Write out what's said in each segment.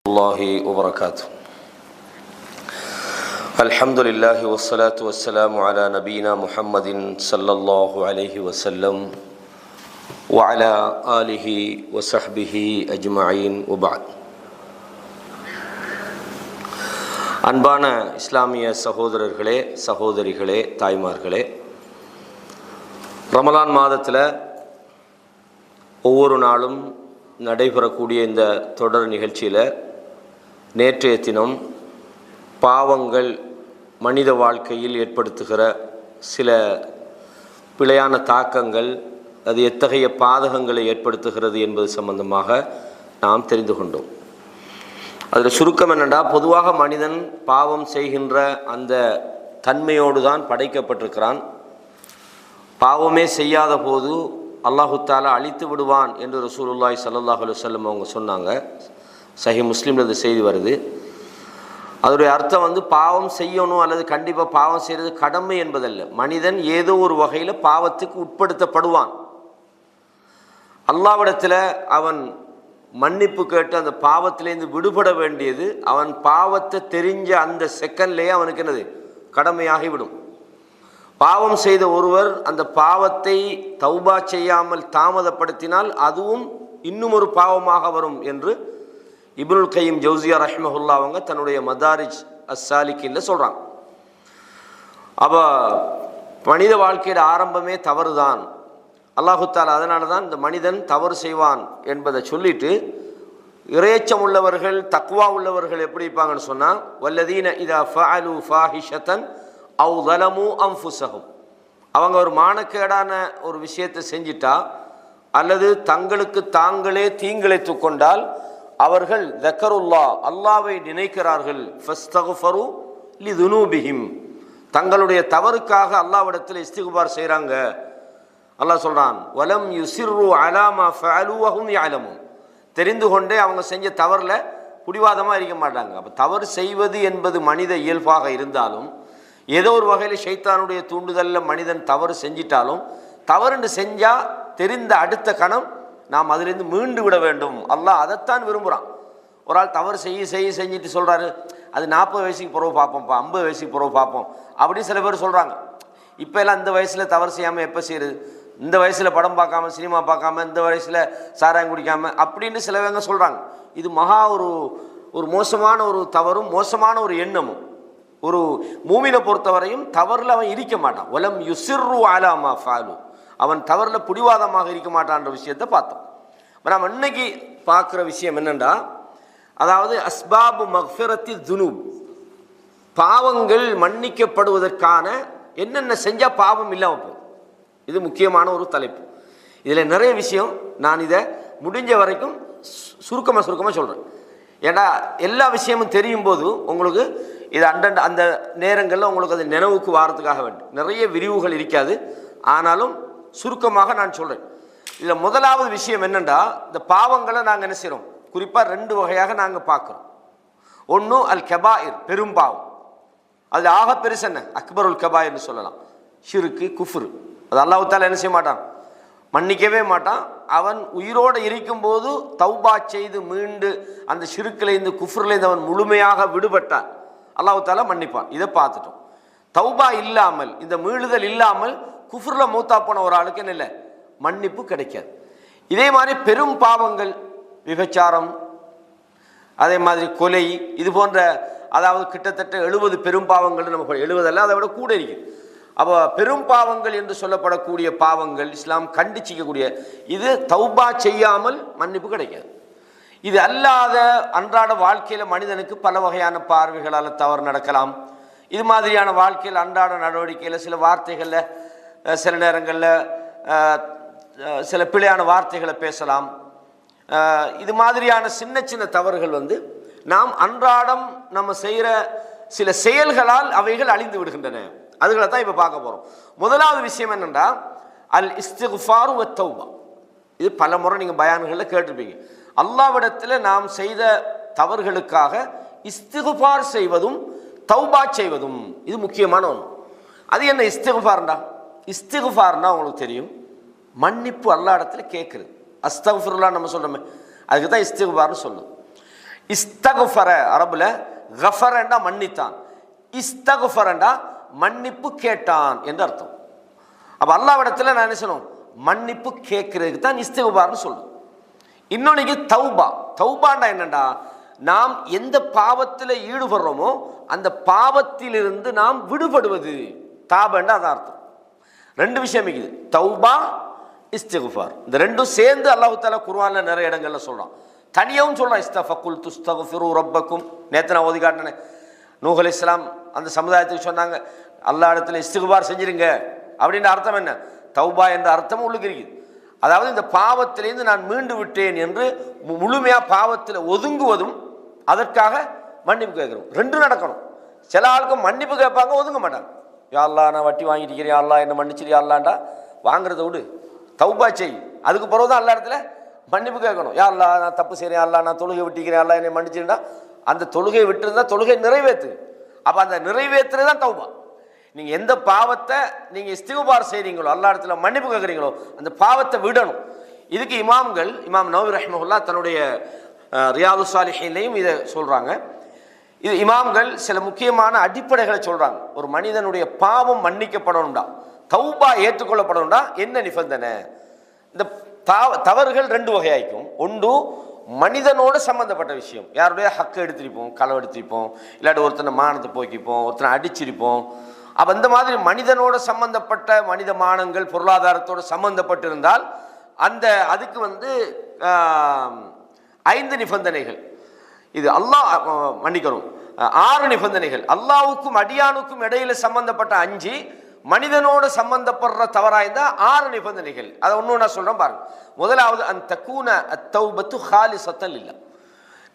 الله وبركاته. الحمد لله والصلاة والسلام على نبينا محمد صلى الله عليه وسلم وعلى آله وصحبه أجمعين وبعد. அன்பான இஸ்லாமிய சகோதரர்களே, சகோதரிகளே, தாய்மார்களே, ரமலான் மாதத்தில் ஒவ்வொரு நாளும் நடைபெறக்கூடிய இந்த தொடர் நிகழ்ச்சியில் நேற்றைய தினம் பாவங்கள் மனித வாழ்க்கையில் ஏற்படுத்துகிற சில பிழையான தாக்கங்கள், அது எத்தகைய பாதகங்களை ஏற்படுத்துகிறது என்பது சம்பந்தமாக நாம் தெரிந்து கொண்டோம். அதில் சுருக்கம் என்னென்னா, பொதுவாக மனிதன் பாவம் செய்கின்ற அந்த தன்மையோடு தான் படைக்கப்பட்டிருக்கிறான். பாவமே செய்யாத போது அல்லாஹு தாலா அழித்து விடுவான் என்று ரசூலுல்லாஹி ஸல்லல்லாஹு அலைஹி வஸல்லம் அவங்க சொன்னாங்க. சஹீஹ் முஸ்லிமில் இந்த செய்தி வருது. அதோடைய அர்த்தம் பாவம் செய்யணும் அல்லது கண்டிப்பாக பாவம் செய்கிறது கடமை என்பதல்ல. மனிதன் ஏதோ ஒரு வகையில் பாவத்துக்கு உட்படுத்தப்படுவான். அல்லாஹ்விடத்தில் அவன் மன்னிப்பு கேட்டு அந்த பாவத்திலேருந்து விடுபட வேண்டியது அவன் பாவத்தை தெரிஞ்ச அந்த செகண்ட்லேயே அவனுக்கு என்னது கடமையாகிவிடும். பாவம் செய்த ஒருவர் அந்த பாவத்தை தௌபா செய்யாமல் தாமதப்படுத்தினால் அதுவும் இன்னும் ஒரு பாவமாக வரும் என்று இப்னுல் கய்யிம் ஜௌசியா ரஹ்மஹுல்லாஹ் அவங்க தன்னுடைய மதாரிஜ் அஸ்ஸாலிகின்ல சொல்கிறாங்க. அப்போ மனித வாழ்க்கையோட ஆரம்பமே தவறு தான். அல்லாஹு தாலா அதனால தான் இந்த மனிதன் தவறு செய்வான் என்பதை சொல்லிட்டு, இறையச்சம் உள்ளவர்கள், தக்வா உள்ளவர்கள் எப்படி இருப்பாங்கன்னு சொன்னால், வல்லதீன இதா ஃபஅலு ஃபாஹிஷத்தன் அவ் ஸலமு அன்ஃபுஸஹும், அவங்க ஒரு மானக்கேடான ஒரு விஷயத்தை செஞ்சிட்டா அல்லது தங்களுக்கு தாங்களே தீங்கிழைத்து கொண்டால் அவர்கள் ذكرுல்லாஹ், அல்லாஹ்வை நினைக்கிறார்கள், ஃபஸ்தக்ஃபரு லிதுனூபிஹிம், தங்களுடைய தவறுக்காக அல்லாஹ்விடத்தில் இஸ்திக்பார் செய்கிறாங்க. அல்லாஹ் சொல்கிறான், வலம் யுஸிர்ரு அலா மா ஃபஅலு வஹும் யஅலமூன், தெரிந்து கொண்டே அவங்க செஞ்ச தவறில் பிடிவாதமாக இருக்க மாட்டாங்க. அப்போ தவறு செய்வது என்பது மனித இயல்பாக இருந்தாலும், ஏதோ ஒரு வகையில் ஷைத்தானுடைய தூண்டுதலில் மனிதன் தவறு செஞ்சிட்டாலும், தவறுன்னு செஞ்சால் தெரிந்த அடுத்த கணம் நாம் அதிலிருந்து மீண்டு விட வேண்டும். அல்லாஹ் அதைத்தான் விரும்புகிறான். ஒரு ஆள் தவறு செஞ்சுட்டு சொல்கிறாரு, அது 40 வயசுக்கு பிறகு பார்ப்போம்ப்பா, 50 வயசுக்கு பிறகு பார்ப்போம் அப்படின்னு சில பேர் சொல்கிறாங்க. இப்போ எல்லாம் இந்த வயசில் தவறு செய்யாமல் எப்போ செய்யுது, இந்த வயசில் படம் பார்க்காம சினிமா பார்க்காம, இந்த வயசில் சாராயம் குடிக்காமல் அப்படின்னு சிலவங்க சொல்கிறாங்க. இது மகா ஒரு மோசமான ஒரு தவறும் மோசமான ஒரு எண்ணமும். ஒரு மூமினை பொறுத்தவரையும் தவறில் அவன் இருக்க மாட்டான். வலம் யுஸிர்ரு அலா மா ஃபஅலு, அவன் தவறில் பிடிவாதமாக இருக்க மாட்டான்ற விஷயத்தை பார்த்தோம். நம்ம இன்னைக்கு பார்க்குற விஷயம் என்னென்னா, அதாவது அஸ்பாபு மக்ஃபிரத்தி துனூப், பாவங்கள் மன்னிக்கப்படுவதற்கான என்னென்ன செஞ்சால் பாவம் இல்லாமல் போகும். இது முக்கியமான ஒரு தலைப்பு. இதில் நிறைய விஷயம் நான் இதை முடிஞ்ச வரைக்கும் சுருக்கமாக சொல்கிறேன். ஏன்னா எல்லா விஷயமும் தெரியும் போது உங்களுக்கு இது அந்த நேரங்களில் உங்களுக்கு அது நினைவுக்கு வாரத்துக்காக வேண்டும். நிறைய விரிவுகள் இருக்காது, ஆனாலும் சுருக்கமாக நான் சொல்கிறேன். இதில் முதலாவது விஷயம் என்னென்னா, இந்த பாவங்களை நாங்கள் என்ன செய்கிறோம், குறிப்பாக 2 வகையாக நாங்கள் பார்க்குறோம். ஒன்று அல் கபாயிர், பெரும்பாவம். அது ஆக பெருசு என்ன, அக்பருல் கபாயிர்னு சொல்லலாம். ஷிருக்கு, குஃப்ரு, அது அல்லாஹ் தஆலா என்ன செய்ய மாட்டான், மன்னிக்கவே மாட்டான். அவன் உயிரோடு இருக்கும்போது தௌபா செய்து மீண்டு அந்த ஷிருக்கிலேருந்து குஃப்ரிலேருந்து அவன் முழுமையாக விடுபட்டான், அல்லாஹ் தஆலா மன்னிப்பான். இதை பார்த்துட்டோம். தௌபா இல்லாமல், இந்த மீளுதல் இல்லாமல் குஃப்ரில் மூத்தா போன ஒரு ஆளுக்கு என்ன இல்லை, மன்னிப்பு கிடைக்காது. இதே மாதிரி பெரும் பாவங்கள், விபச்சாரம், அதே மாதிரி கொலை, இது போன்ற, அதாவது கிட்டத்தட்ட 70 பெரும் பாவங்கள், நம்ம 70 அல்ல, அதை விட கூட இருக்குது. அப்போ பெரும் பாவங்கள் என்று சொல்லப்படக்கூடிய பாவங்கள் இஸ்லாம் கண்டிச்சிக்கக்கூடிய, இது தௌபா செய்யாமல் மன்னிப்பு கிடைக்காது. இது அல்லாத அன்றாட வாழ்க்கையில் மனிதனுக்கு பல வகையான பார்வைகளால் தவறு நடக்கலாம். இது மாதிரியான வாழ்க்கையில் அன்றாட நடவடிக்கையில் சில வார்த்தைகளில், சில நேரங்களில் சில பிழையான வார்த்தைகளை பேசலாம். இது மாதிரியான சின்ன சின்ன தவறுகள் நாம் அன்றாடம் நம்ம செய்கிற சில செயல்களால் அவைகள் அழிந்து விடுகின்றன. அதுகளை தான் இப்போ பார்க்க போகிறோம். முதலாவது விஷயம் என்னென்னா, அல் இஸ்திக்ஃபாரு வ தௌபா. இது பல முறை நீங்கள் பயான்களில் கேட்டிருப்பீங்க. அல்லாஹ்விடத்தில் நாம் செய்த தவறுகளுக்காக இஸ்திக்ஃபார் செய்வதும் தௌபா செய்வதும் இது முக்கியமான ஒன்று. அது என்ன இஸ்திக்ஃபார்னா? இஸ்திக்ஃபார்னா உங்களுக்கு தெரியும், மன்னிப்பு அல்லாஹ் இடத்துல கேட்குறது. அஸ்தக்ஃபிருல்லாஹ் நம்ம சொல்கிறோமே, அதுக்கு தான் இஸ்திக்பார்னு சொல்லணும். இஸ்தகுஃபர அரபுல கஃபரண்டா மன்னித்தான், இஸ்தகுஃபரண்டா மன்னிப்பு கேட்டான் என்று அர்த்தம். அப்ப அல்லாஹ்விடத்துல நான் என்ன சொல்லணும், மன்னிப்பு கேட்கறதுக்கு தான் இஸ்திக்பார்னு சொல்லுவோம். இன்னொன்னைக்கு தௌபா. தௌபாண்டா என்னண்டா, நாம் எந்த பாவத்தில் ஈடுபடுறோமோ அந்த பாவத்திலிருந்து நாம் விடுபடுவது. தாபண்டா அதான் அர்த்தம். ரெண்டு விஷயம் இருக்குது, தௌபா இஸ்திக்பார். இந்த ரெண்டும் சேர்ந்து அல்லாஹ் தஆலா குர்ஆன்ல நிறைய இடங்கள்ல சொல்றான். தனியாவும் சொல்றான், இஸ்தஃபகுல் துஸ்தக்ஃபிரு ரப்பக்கும். நேத்து நான் ஓதி காட்டினேன், நூஹ் அலைஹிஸ்ஸலாம் அந்த சமுதாயத்துக்கு சொன்னாங்க, அல்லாஹ் இடத்துல இஸ்திக்பார் செஞ்சிருங்க. அப்படின்ற அர்த்தம் என்ன, தௌபா என்ற அர்த்தம் உள்ளுக்கு இருக்குது. அதாவது இந்த பாவத்திலிருந்து நான் மீண்டு விட்டேன் என்று முழுமையா பாவத்தில் ஒதுங்குவதும் அதற்காக மன்னிப்பு கேட்கிறோம். ரெண்டும் நடக்கணும். சில ஆளுக்கு மன்னிப்பு கேட்பாங்க, ஒதுங்க மாட்டாங்க. யா அல்லாஹ் நான் வட்டி வாங்கிட்டு இருக்கிறேன், யா அல்லாஹ் என்ன மன்னிச்சிரு, யா அல்லாஹ்டா வாங்குறத விடு, தௌபா செய். அதுக்கு பிறகு தான் அல்லா இடத்துல மன்னிப்பு கேட்கணும். யா அல்லாஹ் நான் தப்பு செய்கிறேன், யா அல்லாஹ் நான் தொழுகை விட்டிக்கிறேன், அல்லா என்னை மன்னிச்சிருந்தா அந்த தொழுகை விட்டுருந்தா தொழுகை நிறைவேற்று. அப்போ அந்த நிறைவேற்றுறது தான் தௌபா. நீங்க எந்த பாவத்தை நீங்க இஸ்திக்பார் செய்றீங்களோ, அல்லா இடத்துல மன்னிப்பு கேட்குறீங்களோ, அந்த பாவத்தை விடணும். இதுக்கு இமாம்கள், இமாம் நவவி ரஹ்மத்துல்லாஹ் தன்னுடைய ரியாது ஸாலிஹீன்லையும் இதை சொல்றாங்க. இது இமாம்கள் சில முக்கியமான அடிப்படைகளை சொல்றாங்க. ஒரு மனிதனுடைய பாவம் மன்னிக்கப்படணும்டா, தௌபா ஏற்றுக்கொள்ளப்படணும்டா என்ன நிபந்தனை? இந்த தவறுகள் ரெண்டு வகையாய்க்கும். ஒன்று மனிதனோட சம்பந்தப்பட்ட விஷயம், யாருடைய ஹக்கு எடுத்திருப்போம், களவு எடுத்திருப்போம், இல்லாட்டி ஒருத்தனை மானத்தை போக்கிப்போம், ஒருத்தனை அடிச்சிருப்போம். அப்போ இந்த மாதிரி மனிதனோட சம்பந்தப்பட்ட மனித மானங்கள் பொருளாதாரத்தோடு சம்பந்தப்பட்டிருந்தால் அந்த அதுக்கு 5 நிபந்தனைகள். இது அல்லாஹ் மன்னிக்கணும், 6 நிபந்தனைகள். அல்லாஹ்வுக்கும் அடியானுக்கும் இடையில சம்பந்தப்பட்ட 5, மனிதனோடு சம்பந்தப்படுற தவறாய்ந்தா 6 நிபந்தனைகள். அதை ஒன்று நான் சொல்றேன் பாருங்க. முதலாவது, அன் தக்கூன அத்தௌபத்து ஹாலிஸத்தன் லில்லாஹ்.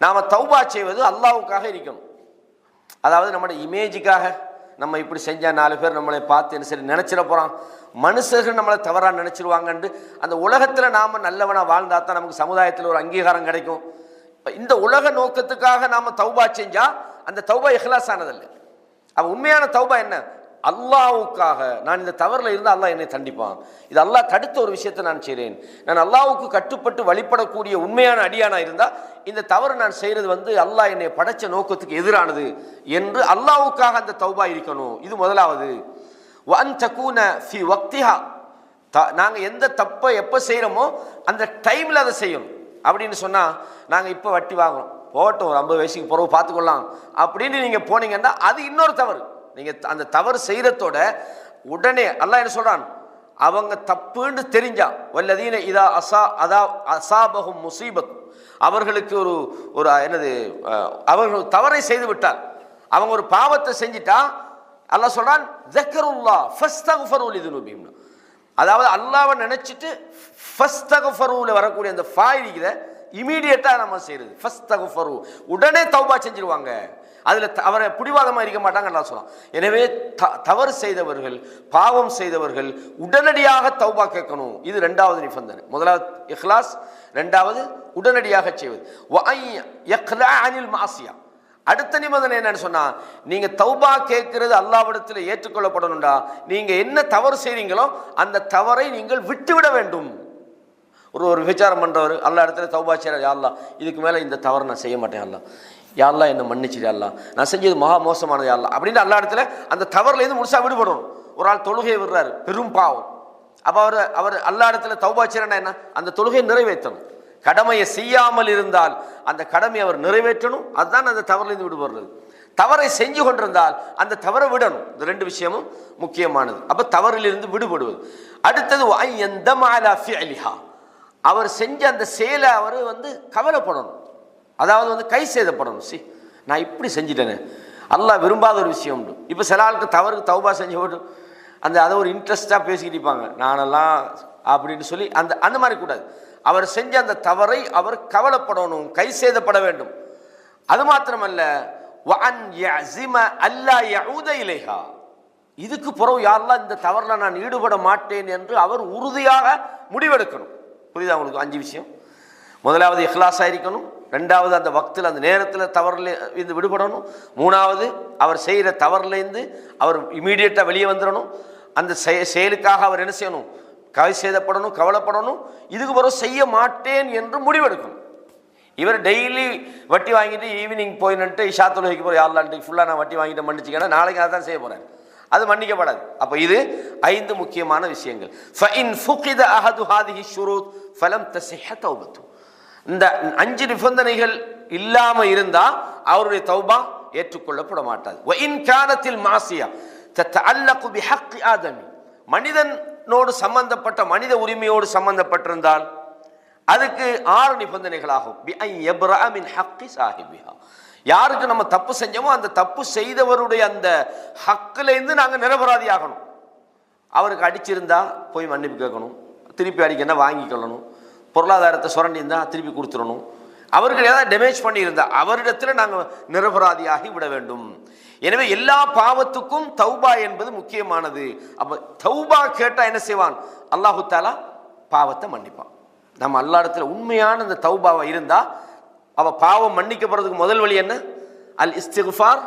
நாம தௌபா செய்வது அல்லாஹ்வுக்காக இருக்கணும். அதாவது நம்மளோட இமேஜுக்காக நம்ம இப்படி செஞ்சா 4 பேர் நம்மளை பார்த்து என்ன சரி நினைச்சிட போறான், மனுஷர்கள் நம்மளை தவறாக நினைச்சிருவாங்கன்னு அந்த உலகத்துல நாம நல்லவனா வாழ்ந்தா தான் நமக்கு சமுதாயத்தில் ஒரு அங்கீகாரம் கிடைக்கும். இந்த உலக நோக்கத்துக்காக நாம தௌபா செஞ்சா அந்த தௌபா இஹ்லாஸ் ஆனதில்லை. அப்ப உண்மையான தௌபா என்ன, அல்லாஹ்வுக்காக நான் இந்த தவறுல இருந்தால் அல்லாஹ் என்னை தண்டிப்பான், இது அல்லாஹ் தடுத்த ஒரு விஷயத்தை நான் செய்கிறேன், நான் அல்லாஹ்வுக்கு கட்டுப்பட்டு வழிபடக்கூடிய உண்மையான அடியானா இருந்தா இந்த தவறு நான் செய்யறது அல்லாஹ் என்னை படைச்ச நோக்கத்துக்கு எதிரானது என்று அல்லாஹ்வுக்காக அந்த தௌபா இருக்கணும். இது முதலாவது. வஅன் தகூன ஃபி வக்திஹா, நாங்க எந்த தப்பை எப்போ செய்யறோமோ அந்த டைம்ல அதை செய்யணும். அப்படின்னு சொன்னா நாங்க இப்போ வட்டி வாங்குறோம், போட்டோம் ஒரு 50 வயசுக்கு பிறகு பார்த்துக்கொள்ளலாம் அப்படின்னு நீங்க போனீங்கன்னா அது இன்னொரு தவறு. நீங்க அந்த தவறு செய்யறதோட உடனே அல்லாஹ் என்ன சொல்றான், அவங்க தப்புன்னு தெரிஞ்சா வல்லதீன இதா அசாபஹும் முஸீபத், அவர்களுக்கு ஒரு என்னது அவர்கள் தவறை செய்து விட்டார், அவங்க ஒரு பாவத்தை செஞ்சிட்டா அல்லாஹ் சொல்றான் ஸக்கருல்லாஹ் ஃபஸ்தக்ஃபரு லிதுனூபிஹிம். அதாவது அல்லாஹ்வை நினைச்சிட்டு ஃபஸ்தக்ஃபருல வரக்கூடிய அந்த ஃபாயிலில இமீடியட்டா நம்ம செய்யறது ஃபஸ்தக்ஃபரு, உடனே தௌபா செஞ்சிருவாங்க. அதுல அவரை பிடிவாதமா இருக்க மாட்டாங்க அல்லாஹ் சொல்றான். எனவே தவறு செய்தவர்கள், பாவம் செய்தவர்கள் உடனடியாக தௌபா கேட்கணும். இது 2வது நிபந்தனை. முதலாவது இஹ்லாஸ், 2வது உடனடியாக செய்வது. அடுத்த நிபந்தனை என்னன்னு சொன்னா, நீங்க தௌபா கேட்கிறது அல்லாஹ்விடத்தில் ஏற்றுக்கொள்ளப்படணும்டா, நீங்க என்ன தவறு செய்றீங்களோ அந்த தவறை நீங்கள் விட்டுவிட வேண்டும். ஒரு விசாரம் பண்றவர் அல்லாஹ் இடத்துல தௌபா செய்யறார், யா அல்லாஹ் இதுக்கு மேல இந்த தவறை நான் செய்ய மாட்டேன், அல்லாஹ் யா அல்லாஹ் என்ன மன்னிச்சிரு, அல்லாஹ் நான் செஞ்சது மகா மோசமானது, யா அல்லாஹ் அப்படின்னு அல்லாஹ் இடத்துல அந்த தவறுல இருந்து முழுசா விடுபடணும். ஒரு ஆள் தொழுகை விடுறாரு, பெரும் பாவம். அப்ப அவர் அல்லாஹ் இடத்துல தௌபா செய்யறா என்ன, அந்த தொழுகையை நிறைவேற்றணும். கடமையை செய்யாமல் இருந்தால் அந்த கடமையை அவர் நிறைவேற்றணும். அதுதான் அந்த தவறிலிருந்து விடுபடுறது. தவறை செஞ்சு கொண்டிருந்தால் அந்த தவறை விடணும். இந்த 2 விஷயமும் முக்கியமானது. அப்ப தவறிலிருந்து விடுபடுவது. அடுத்தது அவர் செஞ்ச அந்த செயலை அவர் கவலைப்படணும், அதாவது கை சேதப்படணும். நான் இப்படி செஞ்சிட்டேனே, அல்லாஹ் விரும்பாத ஒரு விஷயம் உண்டு. இப்போ சில ஆளுக்கு தவறுக்கு தௌபா செஞ்சு போட்டு அதை ஒரு இன்ட்ரெஸ்டாக பேசிக்கிட்டு இருப்பாங்க, நானெல்லாம் அப்படின்னு சொல்லி அந்த மாதிரி கூடாது. அவர் செஞ்ச அந்த தவறை அவர் கவலைப்படணும், கை சேதப்பட வேண்டும். அது மாத்திரமல்ல, இதுக்கு பிறகு யாரெல்லாம் இந்த தவறுல நான் ஈடுபட மாட்டேன் என்று அவர் உறுதியாக முடிவெடுக்கணும். புரியுதா உங்களுக்கு? 5 விஷயம். முதலாவது இஹ்லாஸா இருக்கணும், 2வது அந்த வக்தில் அந்த நேரத்தில் தவறுல இருந்து விடுபடணும், 3வது அவர் செய்கிற தவறுல இருந்து அவர் இமீடியட்டா வெளியே வந்துடணும், அந்த செயலுக்காக அவர் என்ன செய்யணும், கை சேதப்படணும், கவலைப்படணும், இதுக்கு பிறகு செய்ய மாட்டேன் என்று முடிவெடுக்கணும். இவர் டெய்லி வட்டி வாங்கிட்டு ஈவினிங் போயிட்டு இஷா தொழுகைக்கு போய் யாருலான்ட்டு ஃபுல்லாக நான் வட்டி வாங்கிட்டு மன்னிச்சுக்கேன்னா நாளைக்கு அதை தான் செய்ய போகிறேன், அது மன்னிக்கப்படாது. அப்போ இது 5 முக்கியமான விஷயங்கள். ஃபஇன் ஃபுகித அஹது ஹாதிஹி ஷுரூத் ஃபலம் தஸிஹ தௌபத்து. இந்த 5 நிபந்தனைகள் இல்லாமல் இருந்தால் அவருடைய தௌபா ஏற்றுக்கொள்ளப்பட மாட்டாது. வஇன் கானத்தில் மாசியா தத்தஅல்லகு பிஹக்கி ஆதமி, மனிதனோடு சம்பந்தப்பட்ட மனித உரிமையோடு சம்பந்தப்பட்டிருந்தால் அதுக்கு 6 நிபந்தனைகளாகும். பிஅன் யப்ரஅ மின் ஹக்கி சாஹிபிஹா, யாருக்கு நம்ம தப்பு செஞ்சோமோ அந்த தப்பு செய்தவருடைய அந்த ஹக்கிலேருந்து நாங்கள் நிரபராதி ஆகணும். அவருக்கு அடிச்சிருந்தா போய் மன்னிப்பு கேட்கணும், திருப்பி அடிக்கன்னா வாங்கிக்கொள்ளணும், பொருளாதாரத்தை சுரண்டியிருந்தா திருப்பி கொடுத்துடணும், அவர்கள் ஏதாவது டேமேஜ் பண்ணியிருந்தா அவரிடத்தில் நாங்கள் நிரபராதியாகி விட வேண்டும். எனவே எல்லா பாவத்துக்கும் தௌபா என்பது முக்கியமானது. அப்போ தௌபா கேட்டால் என்ன செய்வான்? அல்லாஹு தாலா பாவத்தை மன்னிப்பான். நம்ம அல்லா இடத்துல உண்மையான இந்த தௌபாவை இருந்தால் அவள் பாவம் மன்னிக்கப்படுறதுக்கு முதல் வழி என்ன? அல் இஸ்திகுஃபார்,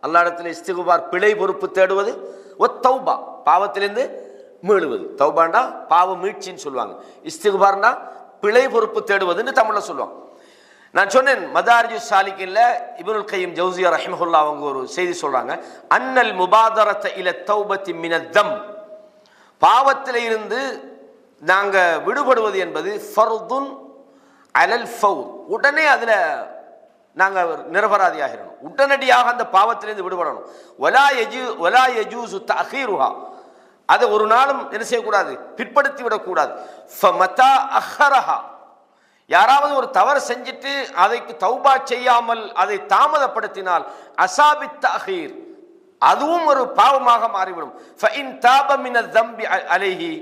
அல்லா இடத்துல இஸ்திகுஃபார் பிழை பொறுப்பு தேடுவது. தௌபா பாவத்திலிருந்து மீளுவது. தௌபாண்டா பாவ மீட்சின்னு சொல்லுவாங்க, இஸ்திகுஃபார்னா பிழை பொறுப்பு தேடுவதுன்னு தமிழில் சொல்லுவாங்க. நான் சொன்னேன் மதாரிஜு சாலிக்கின்ல இப்னுல் கையிம் ஜௌசியா ரஹிமஹுல்லா அவங்க ஒரு செய்தி சொல்றாங்க, அன்னல் முபாதரத இல தௌபத்தி மினத்தம், பாவத்தில் இருந்து நாங்க விடுபடுவது என்பது ஃபர்துன் அலல் ஃபௌர், உடனே அதுல நாங்க நிரபராதியாகிறோம், உடனடியாக அந்த பாவத்திலிருந்து விடுபடணும். வலா யஜூசு தஅഖீருஹா, அதை ஒரு நாளும் என்ன செய்யக்கூடாது? பிற்படுத்தி விடக்கூடாது. ஃபமதா அஹ்ரஹா, யாராவது ஒரு தவறு செஞ்சுட்டு அதைக்கு தௌபா செய்யாமல் அதை தாமதப்படுத்தினால் அசாபித் தஅഖீர், அதுவும் ஒரு பாவமாக மாறிவிடும். ஃபஇன் தாப மினல் ذنبி அலைஹி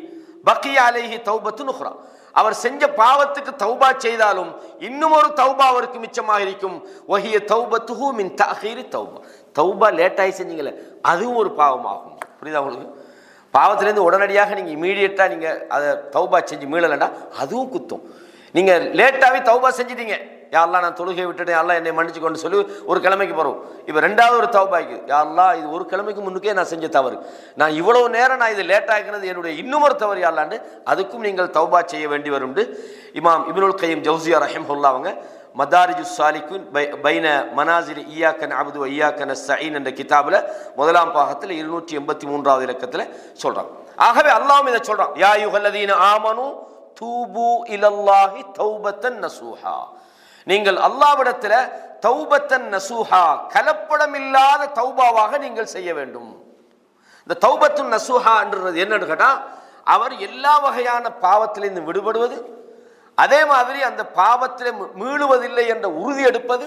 பகிய அலைஹி தௌபத்துன் உக்ரா, அவர் செஞ்ச பாவத்துக்கு தௌபா செய்தாலும் இன்னும் ஒரு தௌபா அவருக்கு மிச்சமாக இருக்கும். வஹிய தௌபத்துஹு மின் தஅഖீரி தௌபா, தௌபா லேட்டாகி செஞ்சீங்களே அதுவும் ஒரு பாவமாகும். புரியுதா உங்களுக்கு? பாவத்திலேருந்து உடனடியாக நீங்கள் இமீடியட்டாக நீங்கள் அதை தௌபா செஞ்சு மீளலைன்னா அதுவும் குத்தம். நீங்கள் லேட்டாகவே தௌபா செஞ்சிட்டீங்க, யாரெல்லாம் நான் தொழுகை விட்டுட்டேன், யாரெல்லாம் என்னை மன்னிச்சு கொண்டு சொல்லி ஒரு கிழமைக்கு போகிறோம். இப்போ 2வது ஒரு தௌபாய்க்கு, யாரெல்லாம் இது ஒரு கிழமைக்கு முன்னுக்கே நான் செஞ்ச தவறு, நான் இவ்வளோ நேரம் நான் இது லேட்டாகினது என்னுடைய இன்னொரு தவறு யாரெல்லான்னு அதுக்கும் நீங்கள் தௌபா செய்ய வேண்டி வரும். இமாம் இப்னுல் கையிம் ஜௌசியா ரஹிமஹுல்லா அவங்க மதாரிஜு சாலிகின் பைன மனாசில் இய்யாக நஅபுது வ இய்யாக நஸ்தஈன் என்ற கிதாபில் 1ஆம் பாகத்தில் 283வது இலக்கத்தில் சொல்கிறான். ஆகவே அல்லாஹ்வும் இதை சொல்கிறான், யா அய்யுஹல்லதீன ஆமனு தூபு இலல்லாஹி தௌபத்தன் நசூஹா, நீங்கள் அல்லாஹ்விடத்தில் தௌபத்தன் நசூஹா கலப்படம் இல்லாத தௌபாவாக நீங்கள் செய்ய வேண்டும். இந்த தௌபத்துன் நசூஹா என்றது என்னன்னு கேட்டால் அவர் எல்லா வகையான பாவத்திலிருந்து விடுபடுவது, அதே மாதிரி அந்த பாவத்தில் மீளுவதில்லை என்ற உறுதி எடுப்பது,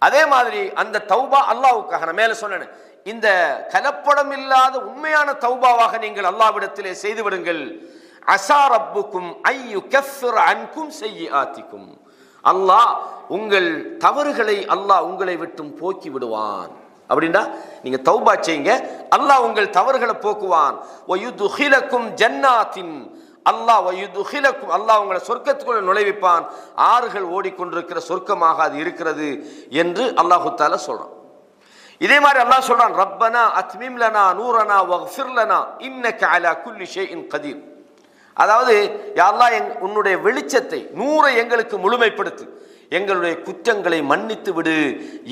அதே மாதிரி அந்த தௌபா அல்லாஹ்வுக்காக. நான் மேலே சொன்னேன், இந்த கலப்படம் இல்லாத உண்மையான தௌபாவாக நீங்கள் அல்லாஹ்விடத்திலே செய்து விடுங்கள். அஸா ரப்புக்கும் ஐயு கஃபிர அன்கும் செய்யிஆத்திக்கும், அல்லாஹ் உங்கள் தவறுகளை அல்லாஹ் உங்களை விட்டும் போக்கி விடுவான். அப்படின்னா நீங்க தௌபா செய்யுங்க, அல்லாஹ் உங்கள் தவறுகளை போக்குவான். வயுதுஹிலக்கும் ஜன்னாத்தின், அல்லாஹ் வயுதுஹிலக்கும், அல்லாஹ் உங்களை சொர்க்கத்துக்குள்ள நுழைவிப்பான், ஆறுகள் ஓடிக்கொண்டிருக்கிற சொர்க்கமாக அது இருக்கிறது என்று அல்லாஹு தஆலா சொல்றான். இதே மாதிரி அல்லாஹ் சொல்றான், ரப்பனா அத்மிம் லனா நூரனா வக்ஃபிர் லனா இன்னக அலா குல்லி ஷைஇன் கதீர், அதாவது யா அல்லாஹ் உன்னுடைய வெளிச்சத்தை நூரை எங்களுக்கு முழுமைப்படுத்து, எங்களுடைய குற்றங்களை மன்னித்து விடு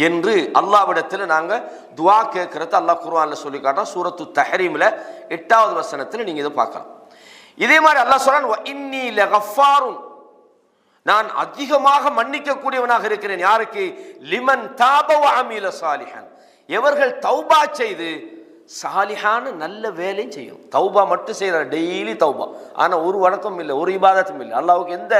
என்று அல்லாஹ்விடத்தில் நாங்கள் துஆ கேட்கறது அல்லாஹ் குர்ஆன்ல சொல்லி காட்டுறான். சூரத்து தஹரீம்ல 8வது வசனத்தில் நீங்க இதை பார்க்கலாம். இதே மாதிரி அல்லாஹ் சொல்றான், வ இன்னி லகஃபாருன், நான் அதிகமாக மன்னிக்க கூடியவனாக இருக்கிறேன். யாருக்கு? லிமன் தாப வ அமில சாலிஹன், எவர்கள் தௌபா செய்து சாலிஹான நல்ல வேலையும் செய்யும். தௌபா மட்டும் செய்யற, டெய்லி தௌபா, ஆனா ஒரு வணக்கம் இல்லை, ஒரு இபாதத்தும் இல்லை, அல்லாஹ்வுக்கு எந்த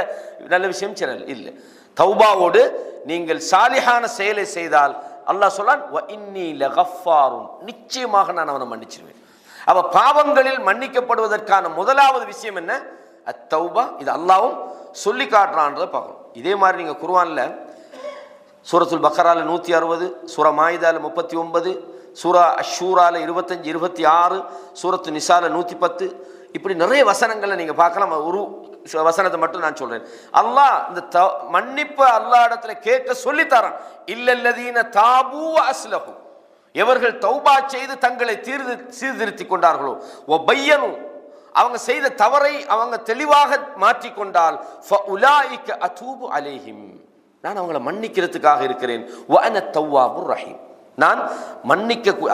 நல்ல விஷயம் செய்யல இல்லை. தௌபாவோடு நீங்கள் சாலிஹான செயலை செய்தால் அல்லாஹ் சொல்றான், வ இன்னி லகஃபாருன், நிச்சயமாக நான் அவனை மன்னிச்சிருவேன். அப்ப பாவங்களில் மன்னிக்கப்படுவதற்கான முதலாவது விஷயம் என்ன? அத்தௌபா. இது அல்லாஹ்வும் சொல்லி காட்டுறான்றதை பார்க்கணும். இதே மாதிரி நீங்க குர்ஆன்ல சூரத்துல் பக்ரால 160, சூரா மாயிதால 39, சூரா அஷூரால 25, 26, சூரத்து நிசால 110, இப்படி நிறைய வசனங்களை நீங்க பார்க்கலாம். ஒரு வசனத்தை மட்டும் நான் சொல்றேன். அல்லாஹ் இந்த மன்னிப்பு அல்லாஹ் இடத்துல கேட்க சொல்லி தரான். இல்லல்லதீன தாபு அஸ்லஹு, எவர்கள் தௌபா செய்து தங்களை சீர்திருத்திக் கொண்டார்களோ, வபையனு, அவங்க செய்த தவறை அவங்க தெளிவாக மாற்றிக்கொண்டால், ஃபஉலாயிக அதூபு அலைஹிம், நான் அவங்கள மன்னிக்கிறதுக்காக இருக்கிறேன். வஅன தவ்வாபுர் ரஹீம், நான்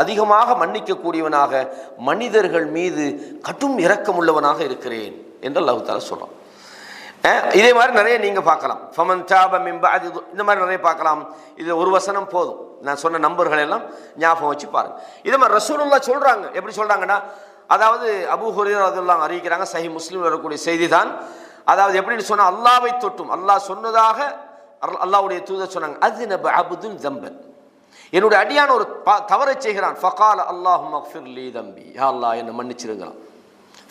அதிகமாக மன்னிக்கக்கூடியவனாக மனிதர்கள் மீது கடும் இரக்கமுள்ளவனாக இருக்கிறேன் என்று அல்லாஹ் தஆலா சொல்றான். இதே மாதிரி நிறைய நீங்க பார்க்கலாம். ஃபமன் தாப மின் பஅதி, இந்த மாதிரி நிறைய பார்க்கலாம். இது ஒரு வசனம் போதும். நான் சொன்ன நம்பர்கள் எல்லாம் ஞாபகம் வச்சு பாருங்க. இதே மாதிரி ரசூலுல்லாஹ் சொல்றாங்க. எப்படி சொல்றாங்கன்னா, அதாவது அபூ ஹுரைரா ரலியல்லாஹு அறிவிக்கிறாங்க, சஹீஹ் முஸ்லிம் வரக்கூடிய செய்தி தான். அதாவது எப்படின்னு சொன்னா, அல்லாஹ்வை தொட்டும் அல்லாஹ் சொன்னதாக அல்லாஹ்வுடைய தூதர் சொன்னாங்க, அஸ்னப அப்துன் தம்பன், என்னுடைய அடியான் ஒரு தவறை செய்கிறான். ஃபகால அல்லாஹும்ம அக்ஃபிர் லீ தம்பி, யா அல்லாஹ் என்னை மன்னிச்சிருங்களாம்.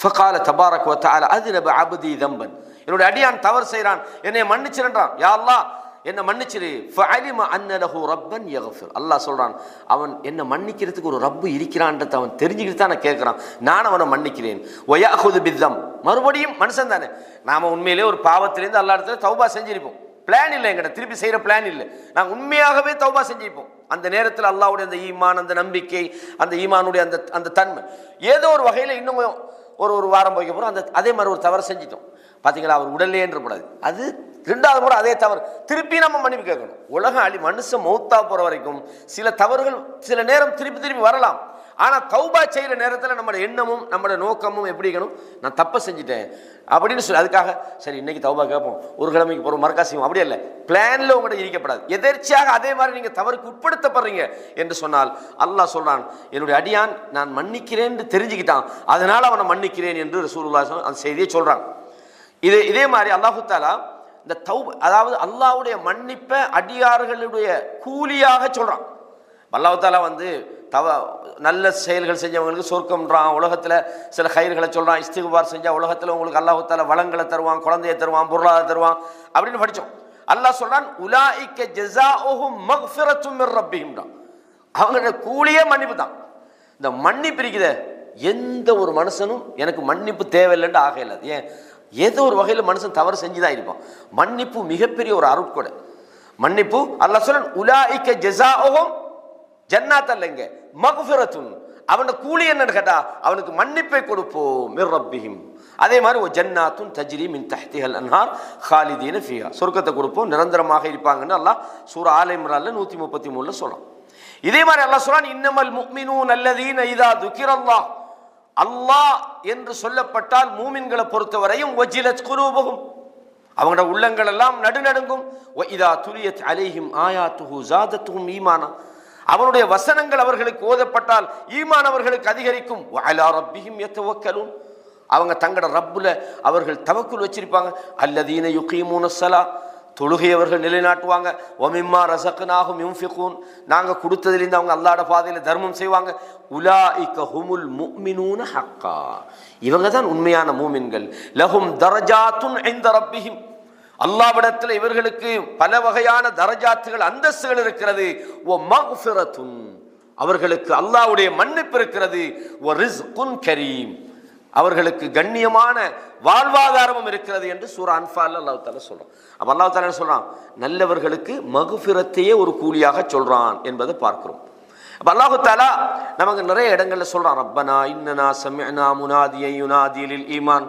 ஃபகால தபாரக வ தஆலா அஸ்னப அப்தி தம்பன், என்னுடைய அடியான் தவறு செய்கிறான், என்னை மன்னிச்சிருன்றான். யா அல்லாஹ் என்ன மன்னிச்சிரு. ஃபஅலிம அன்ன லஹு ரப்பன் யக்ஃபிர், அல்லாஹ் சொல்றான், அவன் என்ன மன்னிக்கிறதுக்கு ஒரு ரப்பு இருக்கிறான்றதை அவன் தெரிஞ்சுக்கிட்டு தான் கேட்கிறான், நான் அவனை மன்னிக்கிறேன். வயஅஹுது பித்தம், மறுபடியும் மனுஷன் தானே, நாம உண்மையிலே ஒரு பாவத்திலேருந்து அல்லாஹ் இடத்துல தௌபா செஞ்சிருப்போம். பிளான் இல்லை, எங்கிட்ட திருப்பி செய்யற பிளான் இல்லை, நாங்கள் உண்மையாகவே தௌபா செஞ்சிருப்போம். அந்த நேரத்தில் அல்லாஹ்வுடைய அந்த ஈமான், அந்த நம்பிக்கை, அந்த ஈமானுடைய அந்த தன்மை ஏதோ ஒரு வகையில் இன்னும் ஒரு வாரம் போய்க்க போகிறோம். அதே மாதிரி ஒரு தவறு செஞ்சிட்டோம். பார்த்தீங்களா, அவர் உடல்லே என்றப்படாது, அது ரெண்டாவது முறை அதே தவறு, திருப்பி நம்ம மன்னிப்பு கேட்கணும். உலகம் மனுஷன் மௌத்தா போகிற வரைக்கும் சில தவறுகள் சில நேரம் திருப்பி வரலாம். ஆனால் தௌபா செய்கிற நேரத்தில் நம்மளோட எண்ணமும் நம்மளோட நோக்கமும் எப்படி இருக்கணும், நான் தப்பை செஞ்சுட்டேன் அப்படின்னு சொல்லி அதுக்காக சரி இன்னைக்கு தௌபா கேட்போம், ஒரு கிழமைக்கு போகிறோம், மறுக்கா செய்வோம், அப்படியே இல்லை. பிளானில் உங்கள்கிட்ட இருக்கப்படாது. எதர்ச்சியாக அதே மாதிரி நீங்கள் தவறுக்கு உட்படுத்தப்படுறீங்க என்று சொன்னால் அல்லாஹ் சொல்கிறான், என்னுடைய அடியான் நான் மன்னிக்கிறேன்னு தெரிஞ்சுக்கிட்டான், அதனால் அவனை மன்னிக்கிறேன் என்று ரசூலுல்லாஹ் அந்த செய்தியை சொல்கிறாங்க. இதே மாதிரி அல்லாஹு தஆலா இந்த அதாவது அல்லாஹ்வுடைய மன்னிப்பை அடியார்களுடைய கூலியாக சொல்கிறான். அல்லாஹ் தஆலா நல்ல செயல்கள் செஞ்சவங்களுக்கு சொர்க்கம்ன்றான், உலகத்தில் சில கயிறுகளை சொல்கிறான், இஸ்திக்பார் செஞ்சால் உலகத்தில் உங்களுக்கு அல்லாஹ் தஆலா வளங்களை தருவான், குழந்தைய தருவான், பொருளாதாரம் தருவான் அப்படின்னு படித்தோம். அல்லாஹ் சொல்கிறான், உலாஇக ஜஸாஉஹும் மக்ஃபிரத்தும் மிர் ரப்பிஹிம், அவங்களோட கூலியே மன்னிப்பு தான். இந்த மன்னிப்பு இருக்குதே, எந்த ஒரு மனுஷனும் எனக்கு மன்னிப்பு தேவையில்லைன்னு ஆக இல்லாது. ஏன், ஏதோ ஒரு வகையில் மனுஷன் தவறு செஞ்சுதான் இருப்பான். மன்னிப்பு மிகப்பெரிய ஒரு அருட்கொடை. மன்னிப்பு அல்லாஹ் சொல்றான், உலாஇக ஜஸாஉஹும் ஜன்னாத் அல்லங்க மக்ஃபிரத்துன், அவனோட கூலி என்னன்னு கேட்டா அவனுக்கு மன்னிப்பை கொடுப்போம் மிர் ரப்பிஹிம். அதே மாதிரி ஒரு ஜன்னாத்துன் தஜ்ரி மின் தஹ்திஹல் அன்ஹார் ஹாலிதீன ஃபீஹா, சொர்க்கத்தை கொடுப்போம், நிரந்தரமாக இருப்பாங்கன்னு அல்லாஹ் சூரா ஆல இம்ரான்ல 133ல சொல்றான். இதே மாதிரி அல்லாஹ் சொல்றான், இன்னமல் முஃமினூன அல்லதீன இதா துக்கிரல்லாஹ், அல்லாஹ் என்று சொல்லப்பட்டால் மூமின்களை பொறுத்தவரையும் வஜிலத் குலூபுஹும், அவங்களோட உள்ளங்கள் எல்லாம் நடுநடுங்கும். வ இதா துலியத் அலைஹிம் ஆயாத்துஹு ஜாதத்துஹும் ஈமானா, அவனுடைய வசனங்கள் அவர்களுக்கு ஓதப்பட்டால் ஈமான் அவர்களுக்கு அதிகரிக்கும். வ அலா ரப்பிஹிம் யதவக்கலூன், அவங்க தங்களோட ரப்புல அவர்கள் தவக்குல் வச்சிருப்பாங்க. அல்லதீன யுகீமூன ஸலா, தொழுகை அவர்கள் நிலைநாட்டுவாங்க. வமிம்மா ரஸக்னாஹும் யுன்ஃபிகூன், நாங்கள் கொடுத்ததிலிருந்து அவங்க அல்லாஹ்வுடைய பாதையில் தர்மம் செய்வாங்க. உலாஇக ஹுமுல் முஃமினூன ஹக்கா, இவங்க தான் உண்மையான மூமின்கள். லஹும் தரஜாத்துன் இன்த ரப்பிஹிம், அல்லாஹ்விடத்தில் இவர்களுக்கு பல வகையான தரஜாத்துகள், அந்தஸ்துகள் இருக்கிறது. வ மக்ஃபிரத்துன், அவர்களுக்கு அல்லாஹ்வுடைய மன்னிப்பு இருக்கிறது. வ ரிஸ்குன் கரீம், அவர்களுக்கு கண்ணியமான வாழ்வாதாரமும் இருக்கிறது என்று சூரா அன்ஃபால் அல்லாஹ் தஆலா சொல்றான். அப்ப அல்லாஹ் தஆலா சொல்றான், நல்லவர்களுக்கு மக்ஃபிரத்தையே ஒரு கூலியாக சொல்றான் என்பதை பார்க்கிறோம். அப்ப அல்லாஹ் தஆலா நமக்கு நிறைய இடங்கள்ல சொல்றான், ரப்பனா இன்னனா சமிஅனா முனாதியன் யுனாதி லில் ஈமான்.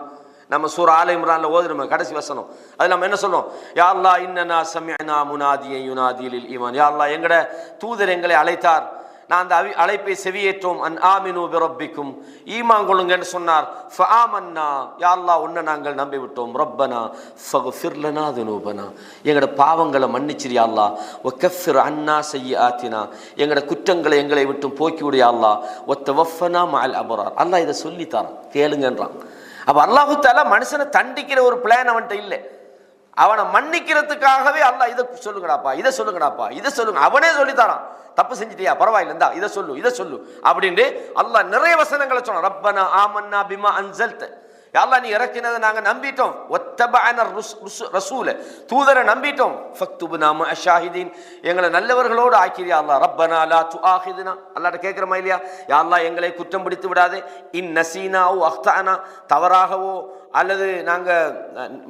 நம்ம சூரா ஆல இம்ரான்ல ஓதுறோம் கடைசி வசனம், அது நம்ம என்ன சொல்றோம், யா அல்லாஹ் இன்னனா சமிஅனா முனாதியன் யுனாதி லில் ஈமான், யா அல்லாஹ் எங்கட தூதர் எங்களை அழைத்தார், நான் அந்த அழைப்பை செவியேற்றோம். அன் ஆமினு பிரப்பிக்கும், ஈமான் கொள்ளுங்கன்னு சொன்னார். ஃபஆமன்னா, யா அல்லாஹ் உன்னை நாங்கள் நம்பி விட்டோம். ரப்பனா ஃபக்ஃபிர் லனா துனூபனா, எங்களோட பாவங்களை மன்னிச்சிரு யா அல்லாஹ். வகஃபிர் அன்னா சய்யிஆத்தினா, எங்களோட குற்றங்களை எங்களை விட்டு போக்கி விடு யா அல்லாஹ். வத்தவஃபனா மஅல் அப்ரார், அல்லாஹ் இதை சொல்லித்தாரான், கேளுங்கன்றான். அப்ப அல்லாஹ் தஆலா மனுஷனை தண்டிக்கிற ஒரு பிளான் அவன்கிட்ட இல்லை, அவனை மன்னிக்கிறதுக்காகவே அல்லாஹ் இதை சொல்லுங்கடாப்பா, இதை சொல்லுங்கடாப்பா, இதை சொல்லுங்க, அவனே சொல்லித்தாரான். தப்பு செஞ்சிட்டியா, பரவாயில்ல, இந்தா இதை சொல்லு, இதை சொல்லு அப்படின்னு அல்லாஹ் நிறைய வசனங்களை சொன்னான். ரப்பனா ஆமன்னா பிமா அன்ஸல்த, யா அல்லாஹ் நீ இறக்கினதை நாங்க நம்பிட்டோம். வத்தபஅன ரசூல, தூதரை நம்பிட்டோம். ஃபக்துப்னா மஅ ஷாஹிதீன், எங்களை நல்லவர்களோடு ஆக்கிறியா அல்லாஹ். ரப்பனா லா துஆஹிதுனா, அல்லாஹ்ட்ட கேட்கிறோமா இல்லையா, யா அல்லாஹ் எங்களை குற்றம் பிடித்து விடாதே. இன் நசீனா அவ் அக்தஅனா, தவறாகவோ அல்லது நாங்கள்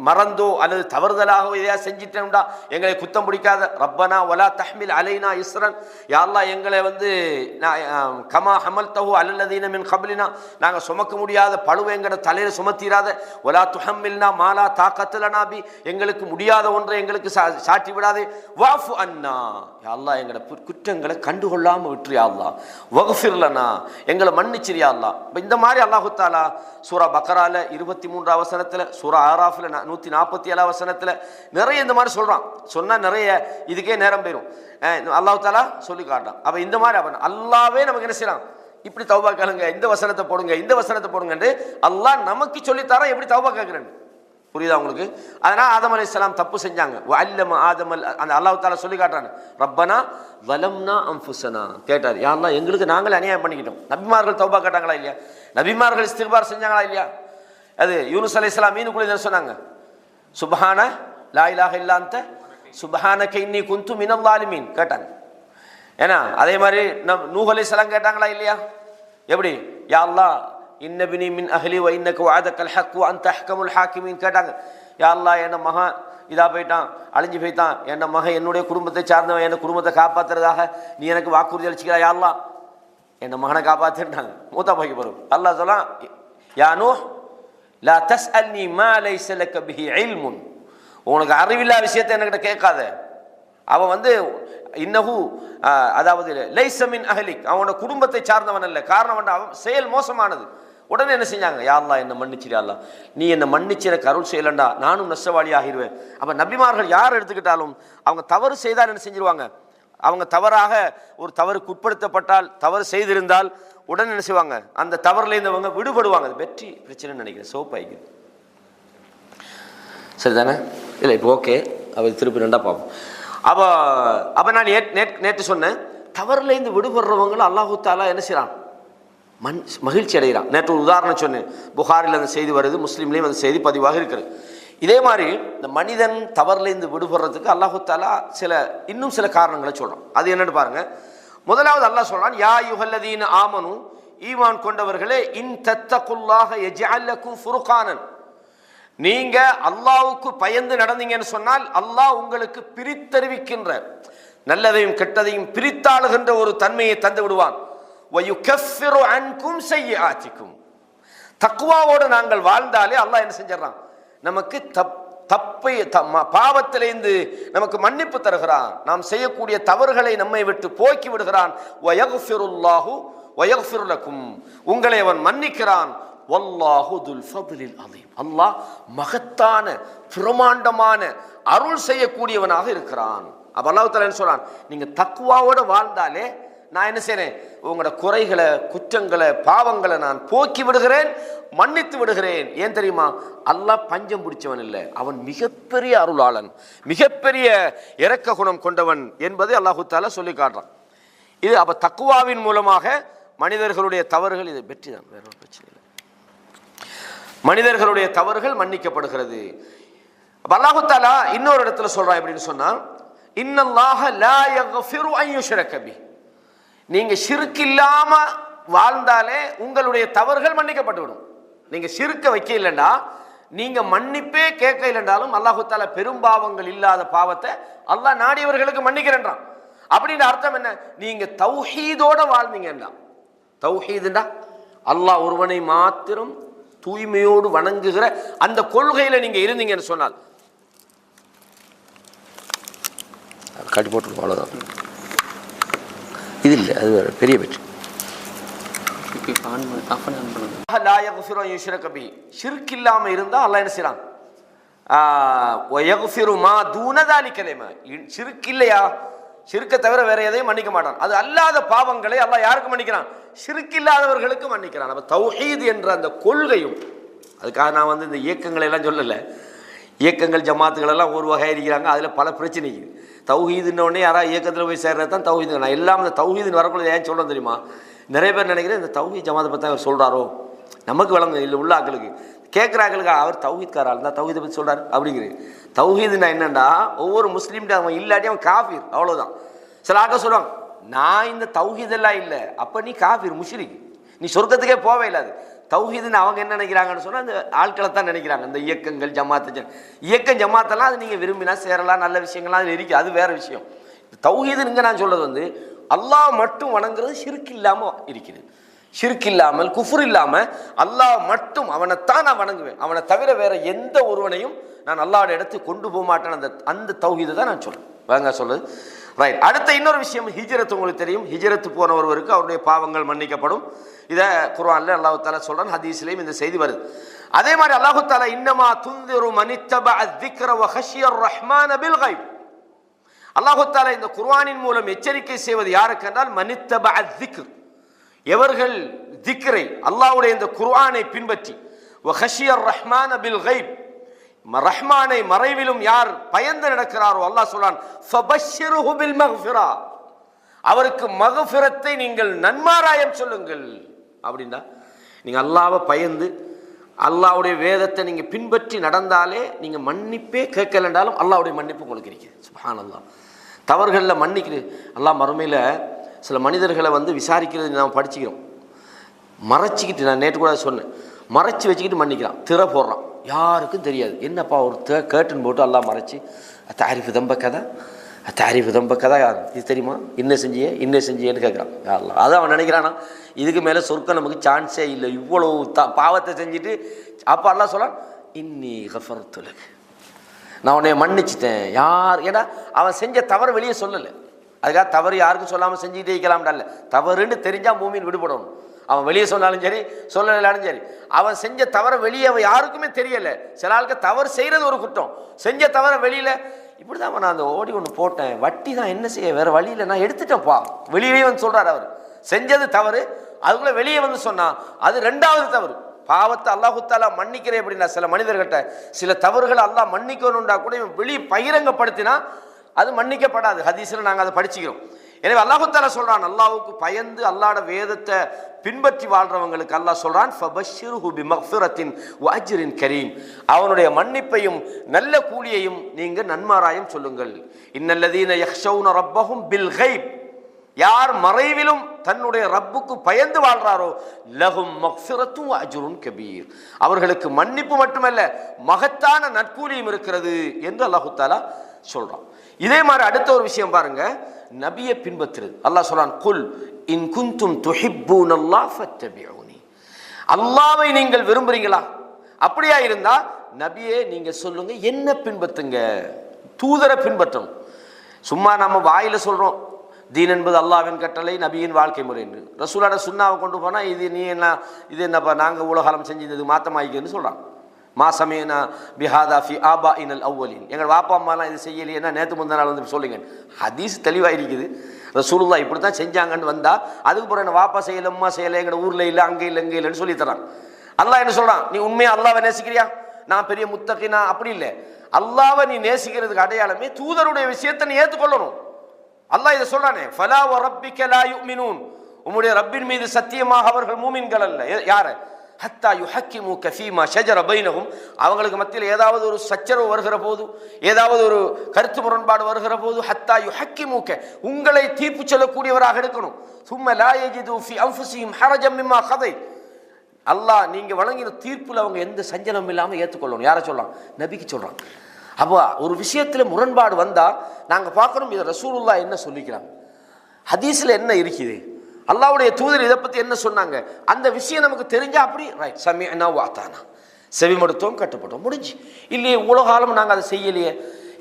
மறந்தோ அல்லது தவறுதலாகவோ இதையா செஞ்சிட்டோம்டா எங்களை குத்தம் பிடிக்காத. ரப்பனா வலா தஹ்மில் அலைனா இஸ்ரன், யா அல்லாஹ் எங்களை கமா ஹமல்தஹு அலல்லதீன மின் கப்லினா, நாங்கள் சுமக்க முடியாத பழுவை எங்கட தலையில் சுமத்திராத. வலா துஹம்மில்னா மாலா தாக்கத் லனா பி, எங்களுக்கு முடியாத ஒன்றை எங்களுக்கு சாட்டி விடாதே. வஃபு அன்னா, யா அல்லாஹ் எங்களை குற்றங்களை கண்டுகொள்ளாம விட்டுரு யா அல்லாஹ். வஃபிர் லனா, எங்களை மன்னிச்சிரு யா அல்லாஹ். இந்த மாதிரி அல்லாஹு தஆலா சூரா பக்ரால 23 வசனத்துல, சூரா ஆராஃப்ல 147 வசனத்துல நிறைய இந்த மாதிரி சொல்றான். சொன்னா நிறைய இதுக்கே நேரம் போயிடும். அல்லாஹு தஆலா சொல்லி காட்டான். அப்ப இந்த மாதிரி அவன் அல்லாவே நமக்கு என்ன செய்யறான், இப்படி தௌபா கேளுங்க, இந்த வசனத்தை போடுங்க, இந்த வசனத்தை போடுங்க, அல்லாஹ் நமக்கு சொல்லித்தாரான் எப்படி தௌபா கேட்கிறேன். புரியுதா உங்களுக்கு? அதனால ஆதம் அலைஹிஸ்ஸலாம் தப்பு செஞ்சாங்க. வஅல்லம ஆதம், அந்த அல்லாஹ் தஆலா சொல்லி காட்டுறான், ரப்பனா வலம்னா அன்ஃபுஸனா, கேட்டார், யா அல்லாஹ் எங்களுக்கு நாங்களே அநியாயம் பண்ணிக்கிட்டோம். நபிமார்கள் தௌபா கேட்டாங்களா இல்லையா? நபிமார்கள் இஸ்திக்பார் செஞ்சாங்களா இல்லையா? அது யூனுஸ் அலைஹிஸ்ஸலாம் மீனுக்குள்ள சொன்னாங்க, சுப்ஹான லா இலாஹ இல்லா அன்த சுப்ஹானக இன்னி குன்து மினல் ஸாலிமீன் கேட்டாங்க. ஏன்னா அதே மாதிரி நூஹ் அலைஹிஸ்ஸலாம் கேட்டாங்களா இல்லையா? எப்படி, யா அல்லாஹ் இன்னபினி மின் அஹ்லி வ இன்னக வஅதகல் ஹக் வ அன்த அஹ்கமுல் ஹாக்கிமீன் கேட்டாங்க. யா அல்லாஹ் என்ன மகன் இதா போயிட்டான், அழிஞ்சு போயிட்டான், என்ன மகன் என்னுடைய குடும்பத்தை சார்ந்தவன், என்ன குடும்பத்தை காப்பாத்துறதாக நீ எனக்கு வாக்குறுதி அளிச்சுக்கிறா யா அல்லாஹ், என்ன மகனை காப்பாத்திட்டாங்க. மூத்தா போய்க்கு போறோம். அல்லாஹ் சொல்லலாம், யா நூஹ் லா தஸ்அல்னி மா லைஸ லக பிஹி இல்முன், உனக்கு அறிவில்லா விஷயத்தை என்கிட்ட கேட்காத. அவன் இன்னஹு, அதாவது லைஸ மின் அஹ்லிக், அவனோட குடும்பத்தை சார்ந்தவன் அல்ல. காரணம் அவன் செயல் மோசமானது. உடனே என்ன செஞ்சாங்க, யா அல்லாஹ் என்ன மன்னிச்சிரு யா அல்லாஹ், நீ என்ன மன்னிச்சு எனக்கு அருள் செய்யலண்டா நானும் நஷ்டவாளி ஆகிடுவேன். அப்ப நபிமார்கள் யார் எடுத்துக்கிட்டாலும் அவங்க தவறு செய்தால் என்ன செஞ்சிருவாங்க, அவங்க தவறாக ஒரு தவறுக்கு உட்படுத்தப்பட்டால், தவறு செய்திருந்தால் உடனே என்ன செய்வாங்க, அந்த தவறுல இருந்தவங்க விடுபடுவாங்க. அது வெற்றி பிரச்சனைன்னு நினைக்கிறேன். சோப்பாய்க்குது சரிதானே? இல்லை இப்போ ஓகே, அவர் திருப்பி ரெண்டா பார்ப்போம். அப்போ நான் நேற்று சொன்னேன், தவறுலேருந்து விடுபடுறவங்களும் அல்லாஹு தாலா என்ன செய்கிறான், மகிழ்ச்சி அடைகிறான். நேற்று ஒரு உதாரணம் சொன்னேன், புகாரில் அந்த செய்தி வருது, முஸ்லீம்லேயும் அந்த செய்தி பதிவாக இருக்குது. இதே மாதிரி இந்த மனிதன் தவறுலேருந்து விடுபடுறதுக்கு அல்லாஹு தாலா இன்னும் சில காரணங்களை சொல்கிறான். அது என்னன்னு பாருங்க. முதலாவது அல்லாஹ் சொல்றான், யா அய்யுஹல்லதீன ஆமனு, ஈமான் கொண்டவர்களே, இன் தத்தகுல்லாஹ யஜ்அல் லக்கும் ஃபுர்கானன், நீங்க அல்லாஹ்வுக்கு பயந்து நடந்தீங்கன்னு சொன்னால் அல்லாஹ் உங்களுக்கு பிரித்தறிவிக்கின்ற, நல்லதையும் கெட்டதையும் பிரித்தாளுகின்ற ஒரு தன்மையை தந்து விடுவான். வயுகஃபிரு அன்கும் ஸய்யிஆத்திக்கும், தக்வாவோடு நாங்கள் வாழ்ந்தாலே அல்லாஹ் என்ன செஞ்சிடறான், நமக்கு பாவத்திலிருந்து நமக்கு மன்னிப்பு தருகிறான், நாம் செய்யக்கூடிய தவறுகளை நம்மை விட்டு போக்கி விடுகிறான். வயக்ஃபிருல்லாஹு வயக்ஃபிரு லக்கும், உங்களை அவன் மன்னிக்கிறான். வல்லாஹு துல் ஃபத்லில் அஸீம், அல்லாஹ் மகத்தான பிரமாண்டமான அருள் செய்யக்கூடியவனாக இருக்கிறான். அப்ப அல்லாஹ் தஆலா என்ன சொல்றான், நீங்க தக்வாவோட வாழ்ந்தாலே நான் என்ன செய்றேன், உங்களோட குறைகளை, குற்றங்களை, பாவங்களை நான் போக்கி விடுகிறேன், மன்னித்து விடுகிறேன். ஏன் தெரியுமா, அல்லாஹ் பஞ்சம் பிடிச்சவன் இல்லை, அவன் மிகப்பெரிய அருளாளன், மிகப்பெரிய இரக்க குணம் கொண்டவன் என்பதை அல்லாஹு தஆலா சொல்லி காட்டுறான். இது அப்ப தக்வாவின் மூலமாக மனிதர்களுடைய தவறுகள், இது வெற்றி தான், வேற ஒரு பிரச்சனை இல்லை. மனிதர்களுடைய தவறுகள் மன்னிக்கப்படுகிறது. அல்லாஹு தஆலா இன்னொரு இடத்துல சொல்றான், எப்படின்னு சொன்னா, இன்னல்லாஹ லா யக்ஃபிரு அன் யுஷ்ரக பிஹி, நீங்க ஷிர்க் இல்லாம வாழ்ந்தாலே உங்களுடைய தவறுகள் மன்னிக்கப்பட்டு விடும். நீங்க ஷிர்க்க வைக்க இல்லைண்டா, நீங்க மன்னிப்பே கேட்க இல்லைன்றாலும் அல்லாஹு தஆலா பெரும்பாவங்கள் இல்லாத பாவத்தை அல்லாஹ் நாடியவர்களுக்கு மன்னிக்கிறேன்றான். அப்படின்னு அர்த்தம் என்ன, நீங்க தௌஹீதோட வாழ்ந்தீங்கன்னா, தௌஹீதுண்டா அல்லாஹ் ஒருவனை மாத்திரம் தூய்மையோடு வணங்குகிற அந்த கொள்கையில நீங்க இருந்தீங்கன்னு சொன்னால், காட்டி போட்டு அவ்வளவுதான், இது இல்லை, அது வேற பெரிய வெற்றி. ஷிர்க் இல்லாம இருந்தா அல்லாஹ் என்ன செய்றான், ஷிர்க் இல்லையா, ஷிர்க்கை தவிர வேற எதையும் மன்னிக்க மாட்டான். அது அல்லாத பாவங்களை அல்லாஹ் யாருக்கு மன்னிக்கிறான், ஷிர்க் இல்லாதவர்களுக்கு மன்னிக்கிறான். அப்ப தௌஹீத் என்ற அந்த கொள்கையும், அதுக்காக நான் இந்த இயக்கங்களை எல்லாம் சொல்லல, இயக்கங்கள் ஜமாத்துகள் எல்லாம் ஒரு வகை இருக்கிறாங்க, அதுல பல பிரச்சனைக்கு. தௌஹீதுன்னொடனே யாராவது இயக்கத்தில் போய் சேர்றது தான் தௌஹீது. நான் எல்லாம் இந்த தௌஹீதுன்னு வரக்குள்ள ஏன் சொல்கிறேன் தெரியுமா, நிறைய பேர் நினைக்கிறேன் இந்த தௌஹீத் ஜமாத்தை பற்றி அவர் சொல்கிறாரோ, நமக்கு விளங்க இல்லை, உள்ள ஆக்களுக்கு கேட்குற ஆக்களுக்கு அவர் தௌஹீத்காரா இருந்தால் தௌஹீதை பற்றி சொல்கிறார் அப்படிங்கிறது. தௌஹீதுன்னா என்னென்னா, ஒவ்வொரு முஸ்லீம்கிட்ட அவன் இல்லாட்டி அவன் காஃபிர், அவ்வளோதான். சில ஆக்கள் சொல்லுவாங்க, நான் இந்த தௌஹீதெல்லாம் இல்லை, அப்போ நீ காஃபிர், முஷ்ரிக், நீ சொர்க்கத்துக்கே போவே இல்லாது. தௌஹீதுன்னு அவங்க என்ன நினைக்கிறாங்கன்னு சொன்னால் அந்த ஆட்களை தான் நினைக்கிறாங்க. இந்த இயக்கங்கள் ஜமாத்து, இயக்கம் ஜமாத்தெல்லாம் அது நீங்கள் விரும்பினா சேரலாம், நல்ல விஷயங்கள்லாம் அது இருக்குது, அது வேறு விஷயம். தௌஹீதுங்க நான் சொல்கிறது அல்லாஹ் மட்டும் வணங்குறது ஷிர்க் இல்லாமல் இருக்கிறது. ஷிர்க் இல்லாமல் குஃப்ர் இல்லாமல் அல்லாஹ் மட்டும் அவனைத்தான் நான் வணங்குவேன், அவனை தவிர வேற எந்த ஒருவனையும் நான் அல்லாஹ்வுடைய இடத்துக்கு கொண்டு போக மாட்டேன். அந்த தௌஹீதை தான் நான் சொல்றேன். வாங்க சொல்லுது ரைட். அடுத்த இன்னொரு விஷயம் ஹிஜ்ரத். உங்களுக்கு தெரியும், ஹிஜ்ரத் போன ஒருவருக்கு அவருடைய பாவங்கள் மன்னிக்கப்படும். இதை குர்ஆன்ல அல்லாஹ் தஆலா சொல்றான், ஹதீஸ்லயும் இந்த செய்தி வருது. அதே மாதிரி அல்லாஹ் தஆலா இன்னமா துன்திரு மனித்தபஅ الذிக்ர வஹஷிய الرحمن بالغைப். அல்லாஹ் தஆலா இந்த குர்ஆனின் மூலம் எச்சரிக்கை செய்வது யாருக்கு என்றால் மனித்தபஅ الذிக்ர், எவர்கள் திக்ரை அல்லாஹ்வுடைய இந்த குர்ஆனை பின்பற்றி வஹஷிய الرحمن بالغைப், ரஹ்மானை மறைவிலும் யார் பயந்து நடக்கிறாரோ அல்லாஹ் சொல்றான் ஃபபஷ்ஷிருஹு பில் மக்ஃபிரா, அவருக்கு மக்ஃபிரத்தை நீங்கள் நன்மாராயம் சொல்லுங்கள். அப்படின்னா நீங்க அல்லாஹ்வை பயந்து அல்லாஹ்வுடைய வேதத்தை நீங்க பின்பற்றி நடந்தாலே நீங்க மன்னிப்பே கேட்கலன்றாலும் அல்லாஹ்வுடைய மன்னிப்பு உங்களுக்கு இருக்குது. சுப்ஹானல்லாஹ். தவறுகளில் மன்னிக்கிறது அல்லாஹ் மறுமையில் சில மனிதர்களை விசாரிக்கிறது நாம் படிச்சுக்கிறோம். மறைச்சிக்கிட்டு, நான் நேற்று கூட சொன்னேன், மறைச்சி வச்சுக்கிட்டு மன்னிக்கிறான், திரை போடுறான், யாருக்கும் தெரியாது. என்னப்பா ஒரு கேட்டுன்னு போட்டு அல்லாஹ் மறைச்சி தாரிஃபு தம்ப கதை, தாரிஃபு தம்ப கதை யார் இது தெரியுமா, இன்னும் செஞ்சியேன்னு கேட்குறான். அல்லா அதை அவன் நினைக்கிறானா இதுக்கு மேலே சொர்க்கம் நமக்கு சான்ஸே இல்லை, இவ்வளவு பாவத்தை செஞ்சுட்டு. அப்போ அல்லாஹ் சொல்றான் இன்னி கஃபர்து லக், நான் உன்னை மன்னிச்சிட்டேன். யார் ஏன்னா அவன் செஞ்ச தவறு வெளியே சொல்லலை, அதுக்காக தவறு யாருக்கும் சொல்லாமல் செஞ்சுக்கிட்டே இருக்கலாம்டா. இல்லை, தவறுன்னு தெரிஞ்சால் மூமின் விடுபடணும். அவன் வெளியே சொன்னாலும் சரி சொல்லலைனாலும் சரி, அவன் செஞ்ச தவற வெளியே அவன் யாருக்குமே தெரியலை. சில ஆளுக்கு தவறு செய்கிறது ஒரு குற்றம், செஞ்ச தவற வெளியில் இப்படி தான் நான் அந்த ஓடி ஒன்று போட்டேன், வட்டி தான் என்ன செய்ய, வேறு வழியில் நான் எடுத்துட்டேன்ப்பா, வெளியே சொல்கிறார். அவர் செஞ்சது தவறு, அதுக்குள்ளே வெளியே சொன்னான், அது ரெண்டாவது தவறு. பாவத்தை அல்லாஹு தஆலா மன்னிக்கிறேன் அப்படின்னா சில மனிதர்கிட்ட சில தவறுகளை அல்லாஹ் மன்னிக்கணும்னா கூட வெளியே பகிரங்கப்படுத்தினா அது மன்னிக்கப்படாது. ஹதீஸில் நாங்கள் அதை படிச்சுக்கிறோம். எனவே அல்லாஹு தஆலா சொல்றான், அல்லாஹ்வுக்கு பயந்து அல்லாஹ்வுடைய வேதத்தை பின்பற்றி வாழ்றவங்களுக்கு அல்லாஹ் சொல்றான் ஃபபஷ்ஷிருஹு பிமக்ஃபிரத்தின் வஅஜ்ரின் கரீம், அவனுடைய மன்னிப்பையும் நல்ல கூலியையும் நீங்க நன்மாராயம் சொல்லுங்கள். இன்னல்லதீன யக்ஷௌன ரப்பஹும் பில் கைப், யார் மறைவிலும் தன்னுடைய ரப்புக்கு பயந்து வாழ்றாரோ லஹும் மக்ஃபிரத்தும் வஅஜ்ருன் கபீர், அவர்களுக்கு மன்னிப்பு மட்டுமல்ல மகத்தான நற்கூலியும் இருக்கிறது என்று அல்லாஹு தஆலா சொல்றான். இதே மாதிரி அடுத்த ஒரு விஷயம் பாருங்க, நபியை பின்பற்றுறது. அல்லாஹ் சொல்றான் குல் இன் குன்தும் துஹிப்பூனல்லாஹ் ஃபத்தபிஊனி, அல்லாஹ்வை நீங்கள் விரும்புறீங்களா, அப்படியா இருந்தா நபியே நீங்க சொல்லுங்க, என்ன பின்பற்றுங்க, தூதரை பின்பற்றணும். சும்மா நம்ம வாயில சொல்றோம் தீன் என்பது அல்லாஹ்வின் கட்டளை, நபியின் வாழ்க்கை முறை என்று. ரசூலோட சுன்னாவை கொண்டு போனா இது நீ என்ன, இது என்னப்பா நாங்க உலகாலம் செஞ்சது மாத்தமாயிக்குன்னு சொல்றான். மாசமேனா பிஹாதா ஃபி ஆபாஇனல் அவ்வலின், எங்கள் வாப்பா அம்மாலாம் இது செய்யலையேன்னா நேற்று முந்தின நாள் சொல்லுங்க. ஹதீஸ் தெளிவாக இருக்குது, ரசூலுல்லாஹ் இப்படி தான் செஞ்சாங்கன்னு வந்தா அதுக்கு பிறகு என்ன வாப்பா செய்யலை அம்மா செய்யலை எங்களோட ஊரில் இல்லை அங்கே இல்லை இங்கே இல்லைன்னு சொல்லி தரான். அல்லாஹ் என்ன சொல்றான், நீ உண்மையா அல்லாஹ்வை நேசிக்கிறியா, நான் பெரிய முத்தகினா அப்படி இல்லை, அல்லாஹ்வை நீ நேசிக்கிறதுக்கு அடையாளமே தூதருடைய விஷயத்தை நீ ஏற்றுக்கொள்ளணும். அல்லாஹ் இதை சொல்றானே ஃபலா வ ரப்பிக லா யுமினூன், உம்முடைய ரப்பின் மீது சத்தியமாக அவர்கள் மூமின்கள் அல்ல. யாரு, ஹத்தா யுஹக்கிமுக ஃபீமா ஷஜர பைனஹும், அவங்களுக்கு மத்தியில் ஏதாவது ஒரு சச்சரவு வருகிற போது, ஏதாவது ஒரு கருத்து முரண்பாடு வருகிற போது, ஹத்தா யுஹக்கிமுக உங்களை தீர்ப்பு சொல்லக்கூடியவராக இருக்கணும். சும்ம லா யஜிது ஃபீ அன்ஃபுஸிஹிம் ஹரஜம் மிம்மா கதை, அல்லாஹ் நீங்க வழங்கின தீர்ப்பில் அவங்க எந்த சஞ்சலம் இல்லாமல் ஏற்றுக்கொள்ளணும். யாரை சொல்றான், நபிக்கு சொல்றான். அப்போ ஒரு விஷயத்துல முரண்பாடு வந்தா நாங்க பார்க்கணும் இதை ரசூலுல்லாஹ் என்ன சொல்லிக்கிறாங்க, ஹதீஸ்ல என்ன இருக்குது, அல்லாஹ்வுடைய தூதர் இதை பத்தி என்ன சொன்னாங்க, அந்த விஷயம் நமக்கு தெரிஞ்சா அப்படி ரைட் சமிஅனா வ அதானா, செவிமடுத்தோம் கட்டுப்பட்டோம் முடிஞ்சு. இல்லையே உலகாலம் நாங்கள் அதை செய்யலையே,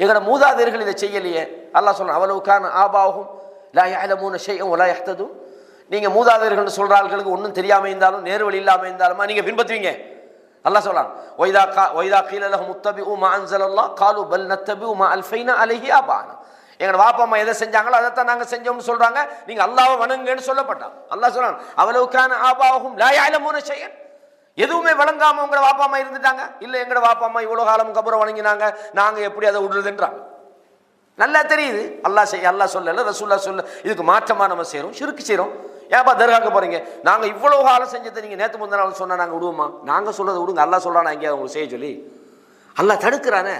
எங்களோட மூதாதையர்கள் இதை செய்யலையே. அல்லாஹ் சொல்றான் அவலவு கான ஆபாஹும் லா யஅலமூன ஷைஅன் வ லா யஹ்ததுன், நீங்க மூதாதையர்கள் சொல்ற ஆட்களுக்கு ஒன்றும் தெரியாம இருந்தாலும் நேர்வழி இல்லாம இருந்தாலுமா நீங்க பின்பற்றுவீங்க. அல்லாஹ் சொல்றான் வைதா கீல லஹும் முத்தபிஉ மா அன்ஸலல்லாஹ் காலு பல் நத்தபிஉ மா அல்ஃபைனா அலைஹி ஆபானா, எங்க வாப்பா அம்மா எதை செஞ்சாங்களோ அதைத்தான் நாங்க செஞ்சோம்னு சொல்றாங்க, நீங்க அல்லாஹ்வை வணங்குங்கன்னு சொல்லப்பட்டான். அல்லாஹ் சொல்றான் அவலவு கான ஆபாஹும் லா யஅலமூன ஷைஅன், எதுவுமே வழங்காம உங்களோட வாப்பா அம்மா இருந்துட்டாங்க, இல்ல எங்கட வாப்பா அம்மா இவ்வளவு காலம் கபரை வணங்கினாங்க, நாங்க எப்படி அதை விடுறதுன்றாங்க. நல்லா தெரியுது அல்லாஹ் சொல்லல ரசூலுல்லாஹ் சொல்ல, இதுக்கு மாற்றமா நம்ம செய்யறோம், ஷிர்க் செய்யறோம். ஏப்பா தர்காக்கு போறீங்க, நாங்க இவ்வளவு காலம் செஞ்சதை நீங்க நேற்று முந்தின நாள் சொன்னா நாங்க விடுவோமா, நாங்க சொல்றதை விடுங்க, அல்லாஹ் சொல்றானா எங்கேயாவது உங்களுக்கு செய்ய சொல்லி, அல்லாஹ் தடுக்கிறானே.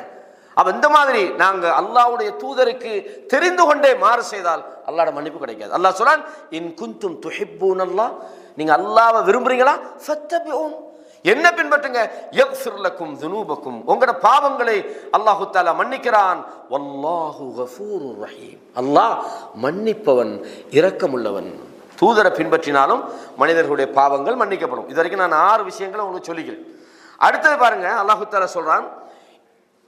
அப்ப இந்த மாதிரி நாங்க அல்லாஹ்வுடைய தூதருக்கு தெரிந்து கொண்டே மாறு செய்தால் அல்லாஹ்வுடைய மன்னிப்பு கிடைக்காது. அல்லாஹ் சொல்றான் இன் குன்தும் துஹிப்பூனல்லாஹ், நீங்க அல்லாஹ்வை விரும்புறீங்களா ஃபத்தபிஊன், என்ன பின்பற்றுங்க, யக்ஃபிர் லக்கும் துனூபக்கும், உங்களோட பாவங்களை அல்லாஹு தஆலா மன்னிக்கிறான். வல்லாஹு கஃபூருர் ரஹீம், அல்லாஹ் மன்னிப்பவன் இரக்கமுள்ளவன். தூதரை பின்பற்றினாலும் மனிதர்களுடைய பாவங்கள் மன்னிக்கப்படும். இது வரைக்கும் நான் 6 விஷயங்களை உங்களுக்கு சொல்லிக்கிறேன். அடுத்தது பாருங்க, அல்லாஹ் தஆலா சொல்றான்,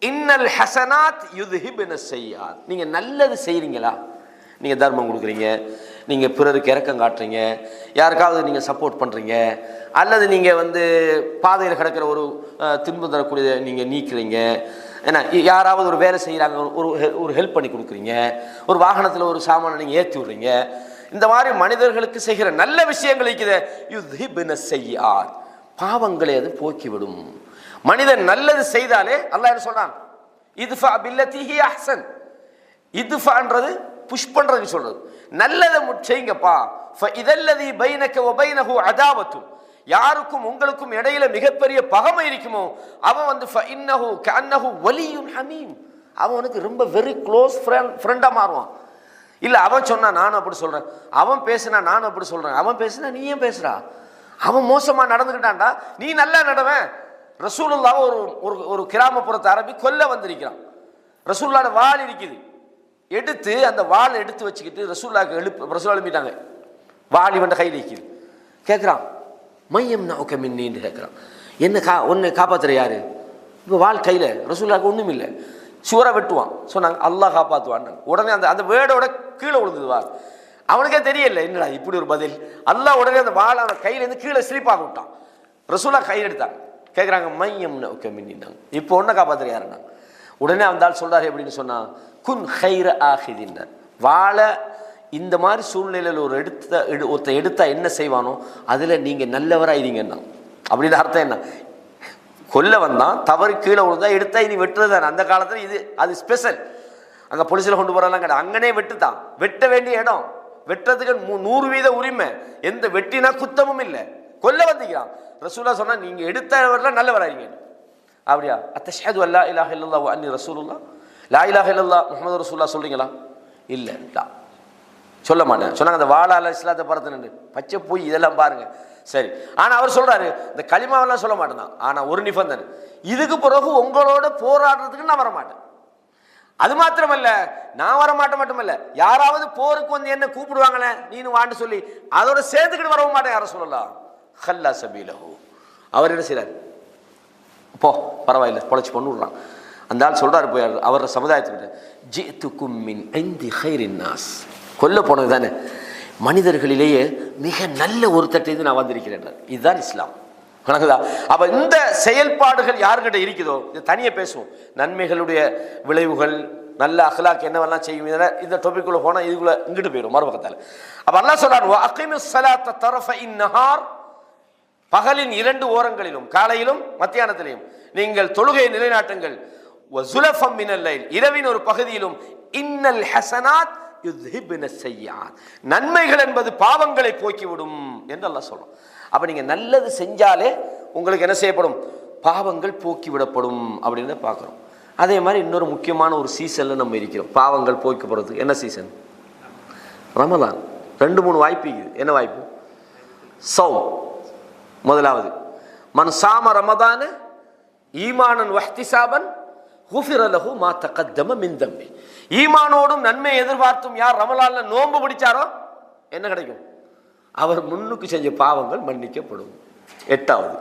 இன்னல் ஹசனாத் யுத்ஹிபுன ஸய்யிஆத். நீங்க நல்லது செய்றீங்களா, நீங்க தர்மம் கொடுக்குறீங்க, நீங்க பிறருக்கு இரக்கம் காட்டுறீங்க, யாருக்காவது நீங்க சப்போர்ட் பண்றீங்க, அல்லது நீங்க பாதையில் கிடக்கிற ஒரு துன்பம் தரக்கூடிய நீங்க நீக்கிறீங்க, ஏன்னா யாராவது ஒரு வேலை செய்கிறாங்க, ஒரு ஹெல்ப் பண்ணி கொடுக்குறீங்க, ஒரு வாகனத்தில் ஒரு சாமானை நீங்கள் ஏற்றி விடுறீங்க, இந்த மாதிரி மனிதர்களுக்கு செய்கிற நல்ல விஷயங்கள் இருக்குது. யுத்ஹிபுன ஸய்யிஆத், பாவங்களை அது போக்கிவிடும். மனிதன் நல்லது செய்தாலே அல்லாஹ் என்ன சொல்றான், இத்ஃபா பில்லதி ஹிய அஹ்சன். இத்ஃபான்றது புஷ் பண்றதுக்கு சொல்றது. நல்லதை செய்யுங்கப்பா. ஃபஇதல்லதி பைனக வ பைனஹு அதாவத்து, யாருக்கும் உங்களுக்கும் இடையில மிகப்பெரிய பகைமை இருக்குமோ அவன் ஃபஇன்னஹு கஅன்னஹு வலியுன் ஹமீம், அவனுக்கு ரொம்ப வெரி க்ளோஸ் ஃப்ரெண்டா மாறுவான். இல்ல அவன் சொன்னா நானும் அப்படி சொல்றேன், அவன் பேசினா நானும் அப்படி சொல்றேன், அவன் பேசினா நீ ஏன் பேசுறா, அவன் மோசமா நடந்துக்கிட்டான்டா நீ நல்லா நடவன். ரசூலுல்லாஹ் ஒரு கிராமப்புறத்து அரபி கொல்ல வந்திருக்கிறான். ரசூலுல்லாஹ் வாள் இருக்குது, எடுத்து அந்த வாள் எடுத்து வச்சுக்கிட்டு ரசூலுல்லாஹ் எழுப்பிட்டாங்க. வாள் இவன் கையில் இருக்குது. கேட்குறான், மையம் நவுக்க மின்னின்னு கேட்குறான், என்ன உன்னை காப்பாத்துற யாரு? இப்போ வாள் கையில், ரசூலுல்லாஹ்க்கு ஒன்றும் இல்லை, சுவரை வெட்டுவான். சொன்னாங்க அல்லாஹ் காப்பாற்றுவான். உடனே அந்த வேடோட கீழே விழுந்தது வாள். அவனுக்கே தெரியல என்னடா இப்படி ஒரு பதில். அல்லாஹ் உடனே அந்த வாள் அவன் கையிலேருந்து கீழே ஸ்லீப்பாக விட்டான். ரசூலுல்லாஹ் கையில் எடுத்தாங்க. கேட்குறாங்க மையம் நவுக்க மின்னின்னாங்க, இப்போ ஒன்றை காப்பாத்துற யாருன்னாங்க. உடனே அந்த ஆள் சொல்றாரு எப்படின்னு சொன்னா, குன் ஹைர ஆஹிதின்னார். வாழை இந்த மாதிரி சூழ்நிலையில் ஒருத்தர் எடுத்தா என்ன செய்வானோ அதுல நீங்க நல்லவராயிருங்கன்னா. அப்படின்னு அர்த்தம் என்ன, கொல்ல வந்தான், தவறு கீழே விழுந்தா எடுத்தா இனி வெட்டுறது தானே. அந்த காலத்துல இது அது ஸ்பெஷல். அங்க போலீஸ்ல கொண்டு போறதெல்லாம் கிடையாது, அங்கனே வெட்டுதான். வெட்ட வேண்டிய இடம், வெட்டுறதுக்கு 100% உரிமை, எந்த வெட்டினா குத்தமும் இல்லை. கொல்ல வந்திக்கிறான். ரசூலுல்லாஹ் சொன்னா நீங்க எடுத்தவரெல்லாம் நல்லவராயிருங்க. அப்படியா, அத்தஷ்ஹது அல்லா இலாஹ இல்லல்லாஹ் வ அன்னி ரசூலுல்லாஹ், லா இலாஹ இல்லல்லாஹ் முஹம்மது ரசூலுல்லாஹ் சொல்றீங்களா? இல்ல சொல்ல மாட்டேன் சொன்னாங்க. அந்த வாழால இஸ்லாத்தை பரத்துன்னு பச்சை போய் இதெல்லாம் பாருங்க. சரி, ஆனா அவர் சொல்றாரு இந்த களிமாவெல்லாம் சொல்ல மாட்டேன், ஆனா ஒரு நிபந்தனை, இதுக்கு பிறகு உங்களோட போராடுறதுக்கு நான் வரமாட்டேன். அது மாத்திரமல்ல, நான் வரமாட்டேன் மட்டுமல்ல, யாராவது போருக்கு என்ன கூப்பிடுவாங்களே நீனு வாண்டு சொல்லி அதோட சேர்த்துக்கிட்டு வரவும் மாட்டேன். யார சொல்லலாம், ஹல்லா சபீலஹு, அவர் என்ன செய்யறாரு, போ பரவாயில்ல பொழைச்சி கொண்டு விடுறான். அந்த ஆள் சொல்றாரு போய் அவர சமுதாயத்துக்கிட்ட, ஜிதுக்கும் மின் இந்தி கைரின் நாஸ், கொல்ல போனது தானே மனிதர்களிலேயே மிக நல்ல ஒரு தட்டு நான் வந்திருக்கிறேன். இதுதான் இஸ்லாம். அப்ப இந்த செயல்பாடுகள் யாருக்கிட்ட இருக்குதோ இது தனியே பேசுவோம். நன்மைகளுடைய விளைவுகள், நல்ல அஹ்லாக் என்னவெல்லாம் செய்யும், இந்த டாபிக்குள்ள போனா இதுக்குள்ள இங்கிட்டு போயிடும் மறுபக்கத்தால். அப்ப அல்லாஹ் சொல்றான், வஅகிமிஸ் ஸலாத்த தரஃபஇன் நஹார், பகலின் 2 ஓரங்களிலும் காலையிலும் மத்தியானத்திலும் நீங்கள் தொழுகையை நிலைநாட்டுங்கள். வஸுலஃபம் மினல் லைல், இரவின் ஒரு பகுதியிலும். இன்னல் ஹஸனாத் யுத்ஹிபுன ஸய்யிஆத், நன்மைகள் என்பது பாவங்களை போக்கிவிடும் என்று அல்லாஹ் சொல்றான். அப்ப நீங்க நல்லது செஞ்சாலே உங்களுக்கு என்ன செய்யப்படும், பாவங்கள் போக்கி விடப்படும் அப்படின்னு பார்க்கிறோம். அதே மாதிரி இன்னொரு முக்கியமான ஒரு சீசன்ல நம்ம இருக்கிறோம், பாவங்கள் போக்கப்படுறதுக்கு. என்ன சீசன்? ரமலான். 2-3 வாய்ப்பு இருக்குது. என்ன வாய்ப்பு? சௌம் முதலாவது, மன் சாம ரமதான ஈமானன் வஹ்திசாபன் குஃபிர லஹு மா தகத்தம மின் தம்பி. ஈமானோடும் நன்மை எதிர்பார்த்தும் யார் ரமலான்ல நோன்பு பிடிச்சாரோ என்ன கிடைக்கும், அவர் முன்னுக்கு செஞ்ச பாவங்கள் மன்னிக்கப்படும். 8வது,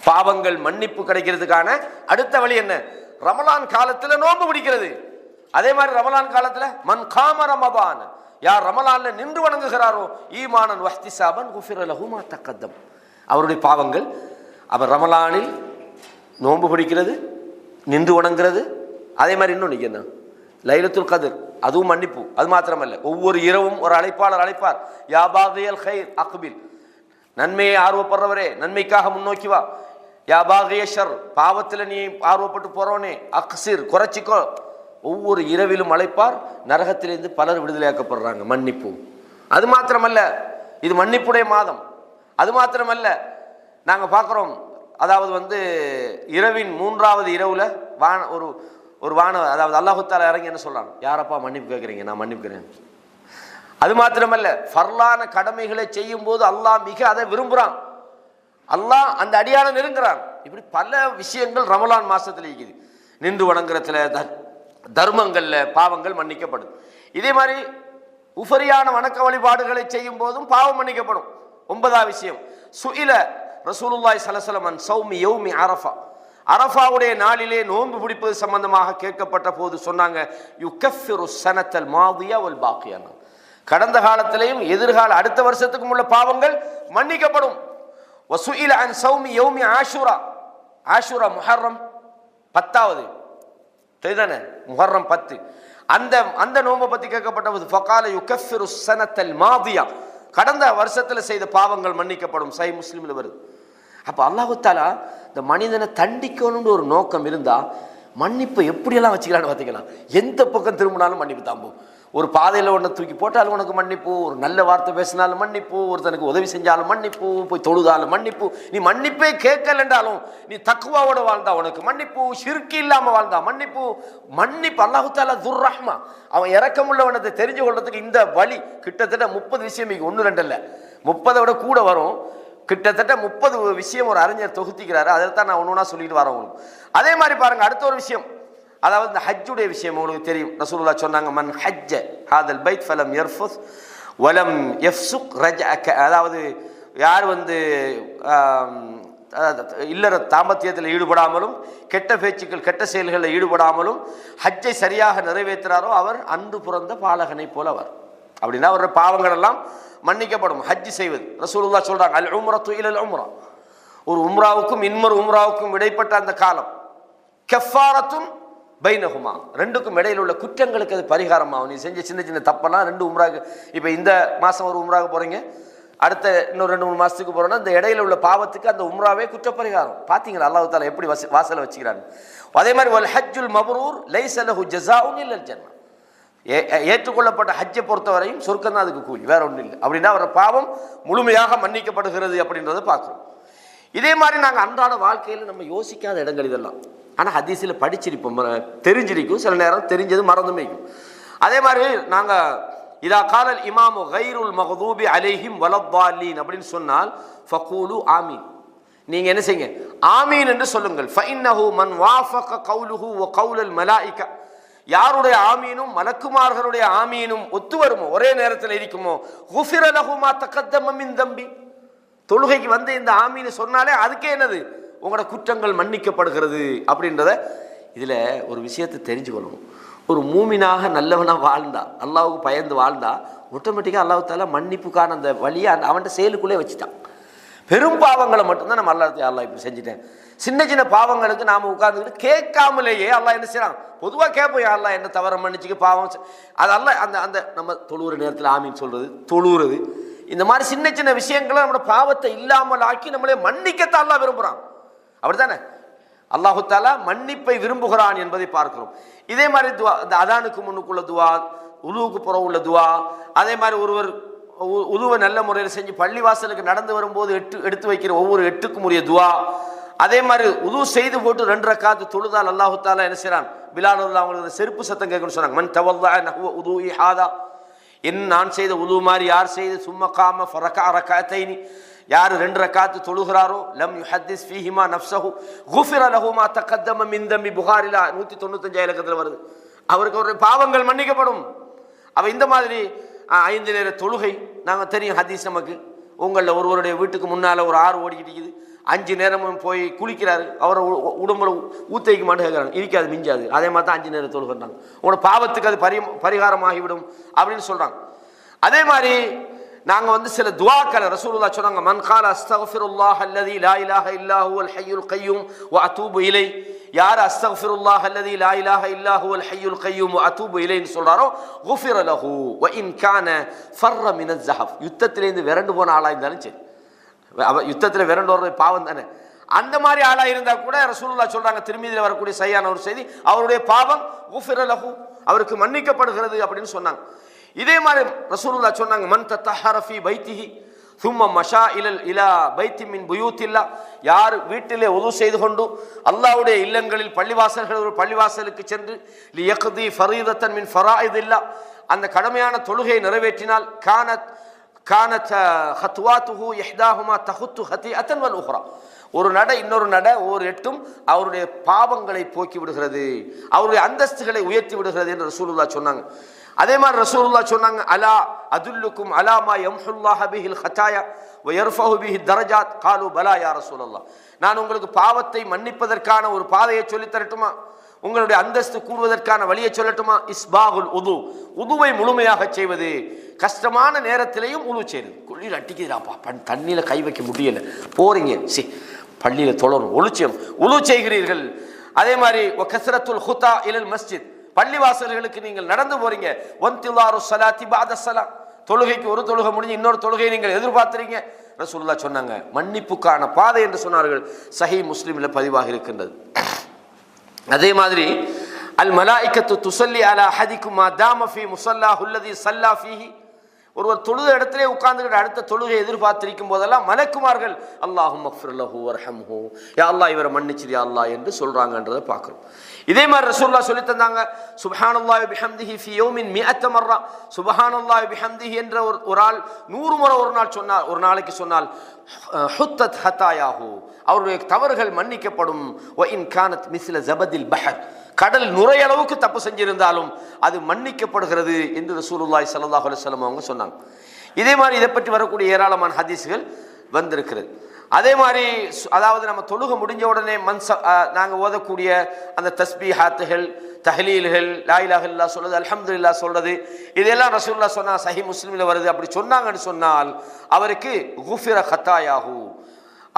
பாவங்கள் மன்னிப்பு கிடைக்கிறதுக்கான அடுத்த வழி என்ன, ரமலான் காலத்துல நோன்பு பிடிக்கிறது. அதே மாதிரி ரமலான் காலத்துல மன் காம ரமதான், யார் ரமலான்ல நின்று வணங்குகிறாரோ ஈமானன் வஹ்திசாபன் குஃபிர லஹு மா தகத்தம், அவருடைய பாவங்கள். அவர் ரமலானில் நோன்பு பிடிக்கிறது, நின்று வணங்குறது. அதே மாதிரி இன்னொன்று என்ன, லைலத்துல் கத்ர், அதுவும் மன்னிப்பு. அது மாத்திரமல்ல, ஒவ்வொரு இரவும் ஒரு அழைப்பாளர் அழைப்பார், யா பாகியல் கைர் அக்பில், நன்மையை ஆர்வப்படுறவரே நன்மைக்காக முன்னோக்கி வா. யா பாகிய ஷர், பாவத்தில் நீ ஆர்வப்பட்டு போறவனே அக்சிர், குறைச்சிக்கோ. ஒவ்வொரு இரவிலும் அழைப்பார். நரகத்திலிருந்து பலர் விடுதலையாக்கப்படுறாங்க. மன்னிப்பு. அது மாத்திரமல்ல, இது மன்னிப்புடைய மாதம். அது மாத்திரமல்ல, நாங்க பார்க்கிறோம், அதாவது இரவின் 3வது இரவுல ஒரு வான அதாவது அல்லாஹ் தஆலா இறங்கி என்ன சொல்றான், யாரப்பா மன்னிப்பு கேட்குறீங்க, நான் மன்னிப்புக்கிறேன். அது மாத்திரமல்ல, ஃபர்லான கடமைகளை செய்யும் போது அல்லாஹ் மிக அதை விரும்புறான். அல்லாஹ் அந்த அடியாள நெருங்குறான். இப்படி பல விஷயங்கள் ரமலான் மாசத்துல இருக்குது. நின்று வணங்குறதுல, தர்மங்கள்ல பாவங்கள் மன்னிக்கப்படுது. இதே மாதிரி குஃபரியான வணக்க வழிபாடுகளை செய்யும் போதும் பாவம் மன்னிக்கப்படும். 9வது விஷயம், சுஇல ரசூலுல்லாஹி ஸல்லல்லாஹு அலைஹி வஸல்லம் சௌமி யௌமி அரஃபா, அரஃபாவுடைய நாளிலே நோன்பு பிடிப்பது சம்பந்தமாக கேட்கப்பட்ட போது சொன்னாங்க, யுகஃபிரு ஸனத்தல் மாதியா வல் பாக்கியா, கடந்த காலத்திலேயும் எதிர்கால அடுத்த வருஷத்துக்கும் உள்ள பாவங்கள் மன்னிக்கப்படும். வசுஇல அன் சௌமி யௌமி ஆஷுரா, ஆஷுரா முஹர்ரம் 10வது தெரியுதானே, முஹர்ரம் 10, அந்த நோன்பை பத்தி கேட்கப்பட்டது ஃபகால யுகஃபிரு ஸனத்தல் மாதியா, கடந்த வருஷத்துல செய்த பாவங்கள் மன்னிக்கப்படும். சஹீஹ் முஸ்லிம்ல வருது. அப்ப அல்லாஹ் தஆலா இந்த மனிதனை தண்டிக்கணும்னு ஒரு நோக்கம் இருந்தா மன்னிப்பு எப்படியெல்லாம் வச்சுக்கலான்னு பார்த்துக்கலாம். எந்த பக்கம் திரும்பினாலும் மன்னிப்பு தாம்பும். ஒரு பாதையில் ஒன்றை தூக்கி போட்டாலும் உனக்கு மன்னிப்பு, ஒரு நல்ல வார்த்தை பேசினாலும் மன்னிப்பு, ஒருத்தனுக்கு உதவி செஞ்சாலும் மன்னிப்பு, போய் தொழுதாலும் மன்னிப்பு, நீ மன்னிப்பே கேட்கலன்றாலும் நீ தக்குவாவோட வாழ்ந்தா உனக்கு மன்னிப்பு, ஷிர்க் இல்லாம வாழ்ந்தா மன்னிப்பு. மன்னிப்பு அல்லாஹ் தஆலா துர் ரஹ்மா, அவன் இரக்கமுள்ளவனத்தை தெரிஞ்சு கொள்றதுக்கு இந்த வழி கிட்டத்தட்ட 30 விஷயம், 1 2 இல்லை 30 விட கூட வரும். கிட்டத்தட்ட 30 விஷயம் ஒரு அறிஞர் தொகுத்திக்கிறாரு. அதை தான் நான் ஒன்னொன்னா சொல்லிட்டு வரேன் உங்களுக்கு. அதே மாதிரி பாருங்க, அடுத்த ஒரு விஷயம், அதாவது இந்த ஹஜ்ஜுடைய விஷயம் உங்களுக்கு தெரியும். ரசூலுல்லாஹ் சொன்னாங்க, மன் ஹஜ்ஜ ஹாதல் பைத் ஃபலம் யர்ஃபுஸ் வலம் யஃப்சுக் ரஜஅக, அதாவது யார் இல்லற தாம்பத்தியத்தில் ஈடுபடாமலும் கெட்ட பேச்சுக்கள் கெட்ட செயல்களில் ஈடுபடாமலும் ஹஜ்ஜை சரியாக நிறைவேற்றுறாரோ அவர் அன்று பிறந்த பாலகனை போல அவர். அப்படின்னா அவருடைய பாவங்கள் எல்லாம் மன்னிக்கப்படும். ஹஜ் செய்வது ரசூலுல்லாஹ் சொல்றாங்க, அல் உம்ரத்து இலல் உம்ரா, ஒரு உம்ராவுக்கும் இன்னொரு உம்ராவுக்கும் இடைப்பட்ட அந்த காலம் கஃபாரத்துன் பைனஹுமா, ரெண்டுக்கும் இடையில் உள்ள குற்றங்களுக்கு அது பரிகாரமாகும். நீ செஞ்ச சின்ன சின்ன தப்பெல்லாம் 2 உம்ராக்கு, இப்போ இந்த மாதம் ஒரு உம்ராவுக்கு போகிறீங்க, அடுத்த இன்னொரு 2-3 மாதத்துக்கு போகிறோன்னா இந்த இடையில உள்ள பாவத்துக்கு அந்த உம்ராவே குற்றப்பரிகாரம். பார்த்தீங்களா அல்லாஹ் தஆலா எப்படி வாசலை வச்சுக்கிறாங்க. அதே மாதிரி வல் ஹஜ்ஜுல் மப்ரூர் லைஸ லஹு ஜஸாஉன் இல்லல் ஜன்னah, ஏற்றுக்கொள்ளப்பட்ட ஹஜ்ஜை பொறுத்தவரையும் சொர்க்கம் தான் அதுக்கு கூலி, வேற ஒன்றும் இல்லை. அப்படின்னா அவரோட பாவம் முழுமையாக மன்னிக்கப்படுகிறது அப்படின்றத பார்க்குறோம். இதே மாதிரி நாங்கள் அன்றாட வாழ்க்கையில் நம்ம யோசிக்காத இடங்கள் இதெல்லாம், ஆனால் ஹதீஸில் படிச்சிருப்போம், தெரிஞ்சிருக்கும், சில நேரம் தெரிஞ்சது மறந்துமைக்கும். அதே மாதிரி நாங்கள் இதா காலல் இமாமு கைருல் மக்தூபி அலைஹிம் வலத்தாலீன் அப்படின்னு சொன்னால் ஃபகூலு ஆமீன், நீங்கள் என்ன செய்யுங்க, ஆமீன் என்று சொல்லுங்கள். ஃபஇன்னஹு மன் வாஃபக கௌலுஹு வ கௌலல் மலாயிகா, யாருடைய ஆமீனும் மலக்குமார்களுடைய ஆமீனும் ஒத்து வருமோ, ஒரே நேரத்தில் இருக்குமோ, குஃபிர லஹு மா தகத்தம மின் தம்பி, தொழுகைக்கு வந்து இந்த ஆமீன் சொன்னாலே அதுக்கே என்னது, உங்களோட குற்றங்கள் மன்னிக்கப்படுகிறது அப்படின்றத. இதில் ஒரு விஷயத்தை தெரிஞ்சுக்கொள்ளணும், ஒரு மூமினாக நல்லவனாக வாழ்ந்தா, அல்லாஹ்வுக்கு பயந்து வாழ்ந்தா, ஆட்டோமேட்டிக்காக அல்லாஹ் தஆலா மன்னிப்புக்கான அந்த வழியை அவன்கிட்ட செயலுக்குள்ளே வச்சுட்டான். பெரும் பாவங்களை மட்டும்தான் நம்ம அல்லாஹ் இப்படி செஞ்சுட்டேன். சின்ன சின்ன பாவங்களுக்கு நாம் உட்கார்ந்துக்கிட்டு கேட்காமலேயே அல்லாஹ் என்ன செய்யறான், பொதுவாக கேட்போம், யா அல்லாஹ் என்ன தவற மன்னிச்சுக்கு பாவம், அது அல்லாஹ் அந்த அந்த நம்ம தொழுகிற நேரத்தில் ஆமீன் சொல்றது, தொழுகிறது, இந்த மாதிரி சின்ன சின்ன விஷயங்களை நம்மளோட பாவத்தை இல்லாமல் ஆக்கி நம்மளே மன்னிக்கத்தான் அல்லாஹ் விரும்புகிறான். அப்படித்தானே, அல்லாஹு தஆலா மன்னிப்பை விரும்புகிறான் என்பதை பார்க்கிறோம். இதே மாதிரி துவா, இந்த அதானுக்கு முன்னுக்குள்ள துவா, உதுவுக்கு புறம் உள்ள துவா, அதே மாதிரி ஒருவர் உதுவை நல்ல முறையில் செஞ்சு பள்ளிவாசலுக்கு நடந்து வரும்போது எடுத்து வைக்கிற ஒவ்வொரு 8க்கும் உரிய துவா, அதே மாதிரி உது செய்து போட்டு 2 ரக்காத்து தொழுதால் அல்லாஹு தஆலா என்ன செய்றான், பிலால் அவங்களுக்கு செருப்பு சத்தம் கேட்கணும்னு சொன்னாங்க. மன் தவல்லா நஹ்வ உதுஇ ஹாதா, நான் செய்த உது மாதிரி யார் செய்து, சும்ம காம ஃபரகா ரகஅத்தைனி, யார் 2 ரக்காத்து தொழுகிறாரோ, லம் யுஹத்திஸ் ஃபீஹிமா நஃப்ஸஹு குஃபிர லஹு மா தகத்தம மின் தம்பி, புகாரில 195 இலக்கத்தில் வருது, அவருக்கு ஒரு பாவங்கள் மன்னிக்கப்படும். அவ இந்த மாதிரி 5 நேர தொழுகை, நாங்கள் தெரியும் ஹதீஸ் நமக்கு, உங்களில் ஒருவருடைய வீட்டுக்கு முன்னால் ஒரு ஆறு ஓடிக்கிட்டு இருக்குது, 5 நேரமும் போய் குளிக்கிறாரு, அவரை உடம்புல ஊத்தைக்கு மாட்டு கேட்குறாங்க, இருக்காது மிஞ்சாது, அதே மாதிரி தான் 5 நேரம் தொழுகிறாங்க, உங்களோட பாவத்துக்கு அது பரிகாரமாகிவிடும் அப்படின்னு சொல்கிறாங்க. அதே மாதிரி நாங்கள் சில துஆக்களை ரசூலுல்லாஹ் சொன்னாங்க, மன் கால அஸ்தக்ஃபிருல்லாஹ் அல்லதி லா இலாஹ இல்லா ஹுவல் ஹய்யுல் கய்யூம் வ அதூபு இலை, யார் அஸ்தக்ஃபிருல்லாஹ் அல்லதி லா இலாஹ இல்லா ஹுவல் ஹய்யுல் கய்யூம் வ அதூபு இலைன்னு சொல்றாரோ, குஃபிர லஹு வ இன் கான ஃபர்ர மினல் ஸஹஃப், யுத்தத்திலேருந்து விரண்டு போன ஆளாக இருந்தாலும் சரி, யுத்தத்தில் விரண்டு வர்றது பாவம் தானே, அந்த மாதிரி ஆளாக இருந்தால் கூட ரசூலுல்லாஹ் சொல்றாங்க, திருமீதியில் வரக்கூடிய சரியான ஒரு செய்தி, அவருடைய பாவம் குஃபிர லஹு, அவருக்கு மன்னிக்கப்படுகிறது அப்படின்னு சொன்னாங்க. இதே மாதிரி ரசூலுல்லாஹ் சொன்னாங்க, மன் தத்தஹர ஃபீ பைத்திஹி சும்ம மஷா இலா பைத்தி மின் புயூத்தில்லா, யார் வீட்டிலே உது செய்து கொண்டு அல்லாஹ்வுடைய இல்லங்களில் பள்ளிவாசல்கள் ஒரு பள்ளிவாசலுக்கு சென்று லியக்தி ஃபரீதத்தன் மின் ஃபராயிதில்லா, அந்த கடமையான தொழுகையை நிறைவேற்றினால் கானத் ஹத்வாத்துஹு இஹ்தாஹுமா தஹுத்து ஹதீஅத்தன் வல் உஹ்ரா, ஒரு நட இன்னொரு நட ஒவ்வொரு 8ம் அவருடைய பாவங்களை போக்கி விடுகிறது, அவருடைய அந்தஸ்துகளை உயர்த்தி விடுகிறது என்று ரசூலுல்லாஹ் சொன்னாங்க. அதே மாதிரி ரசூலுல்லாஹ் சொன்னாங்க, அலா அதுல்லுக்கும் அலா மா யம்ஹுல்லாஹு பிஹில் ஹதாயா வ யர்ஃபஹு பிஹி தரஜாத் காலு பலா யா ரசூலல்லாஹ். நான் உங்களுக்கு பாவத்தை மன்னிப்பதற்கான ஒரு பாதையை சொல்லித் தரட்டுமா, உங்களுடைய அந்தஸ்து கூடுவதற்கான வழியை சொல்லட்டுமா? இஸ்பாகுல் உது, உதுவை முழுமையாக செய்வது. கஷ்டமான நேரத்திலையும் உது செய்யுது. குளிர் அட்டிக்குதுடாப்பா, தண்ணியில கை வைக்க முடியல, போறீங்க பள்ளியில தொழணும், உது செய்கிறீர்கள். அதே மாதிரி கஸ்ரத்துல் ஹுதா இலல் மஸ்ஜித், பள்ளிவாசல்களுக்கு நீங்கள் நடந்து போறீங்க. வன்திலாரு ஸலாத்தி பஅத ஸலாம், தொழுகைக்கு ஒரு தொழுகை முடிஞ்சு இன்னொரு தொழுகையை நீங்கள் எதிர்பார்த்துறீங்க. ரசூலுல்லாஹ் சொன்னாங்க மன்னிப்புக்கான பாதை என்று சொன்னார்கள். சஹீஹ் முஸ்லிமில் பதிவாக இருக்கின்றது. அதே மாதிரி அல் மலாயிகத்து துஸல்லி அலா அஹதிக்கும் மா தாம ஃபீ முஸல்லாஹு அல்லதி ஸல்லா ஃபீஹி, ஒருவர் தொழுத இடத்திலே உட்கார்ந்துகிட்டு அடுத்த தொழுகை எதிர்பார்த்திருக்கும் போதெல்லாம் மலக்குமார்கள் அல்லாஹும்ம ஃபிர் லஹு வர்ஹம்ஹு, யா அல்லாஹ் இவரை மன்னிச்சிரு யா அல்லாஹ் என்று சொல்றாங்கன்றதை பார்க்கிறோம். இதே மாதிரி ரசூலுல்லாஹ் சொல்லி தந்தாங்க, சுப்ஹானல்லாஹி பிஹம்திஹி ஃபீ யௌமின் மிஅத்த மர்ரா, சுப்ஹானல்லாஹி பிஹம்திஹி என்ற ஒரு ஆள் 100 முறை ஒரு நாள் சொன்னால், ஒரு நாளைக்கு சொன்னால் ஹுத்தத் ஹதாயாஹு, அவருடைய தவறுகள் மன்னிக்கப்படும். வ இன் கானத் மிஸ்ல ஜபதில் பஹர், கடல் நுரையளவுக்கு தப்பு செஞ்சிருந்தாலும் அது மன்னிக்கப்படுகிறது என்று ரசூலுல்லாஹி ஸல்லல்லாஹு அலைஹி வஸல்லம் அவங்க சொன்னாங்க. இதே மாதிரி இதை பற்றி வரக்கூடிய ஏராளமான ஹதீஸ்கள் வந்திருக்கிறது. அதே மாதிரி அதாவது நம்ம தொழுகை முடிஞ்ச உடனே நாங்கள் ஓதக்கூடிய அந்த தஸ்பீஹாத்துகள், தஹ்லீல்கள், லா இலாஹ இல்லல்லாஹ் சொல்றது, அல்ஹம்துலில்லாஹ் சொல்றது, இதெல்லாம் ரசூலுல்லாஹ் சொன்னா சஹீஹ் முஸ்லிமில் வருது. அப்படி சொன்னாங்கன்னு சொன்னால் அவருக்கு குஃபிர ஹத்தாயாஹு,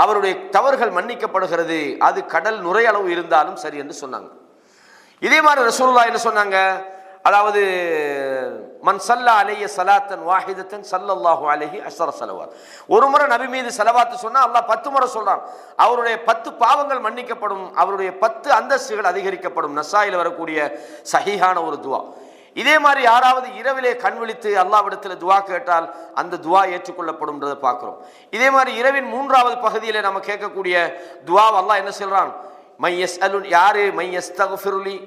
அவருடைய தவறுகள் மன்னிக்கப்படுகிறது, அது கடல் நுரையளவு இருந்தாலும் சரி என்று சொன்னாங்க. இதே மாதிரி ரசூலுல்லாஹ் என்ன சொன்னாங்க, அதாவது மன் ஸல்லா அலைஹி ஸலாத்தன் வாஹிதத்தன் ஸல்லல்லாஹு அலைஹி அஸ்ஸர ஸலவாத், ஒரு முறை நபி மீது ஸலவாத் சொன்னா அல்லாஹ் 10 முறை சொல்றான், அவருடைய 10 பாவங்கள் மன்னிக்கப்படும், அவருடைய 10 அந்தஸ்துகள் அதிகரிக்கப்படும். நசாயில வரக்கூடிய சஹீஹான ஒரு துவா. இதே மாதிரி யாராவது இரவிலே கண் விழித்து அல்லாஹ்விடத்தில் துவா கேட்டால் அந்த துவா ஏற்றுக்கொள்ளப்படும்ன்றதை பார்க்கிறோம். இதே மாதிரி இரவின் 3வது பகுதியிலே நம்ம கேட்கக்கூடிய துவா அல்லாஹ் என்ன சொல்றான், மையஸ் அலுன், யாரு மையஸ்தகுஃபிருலி,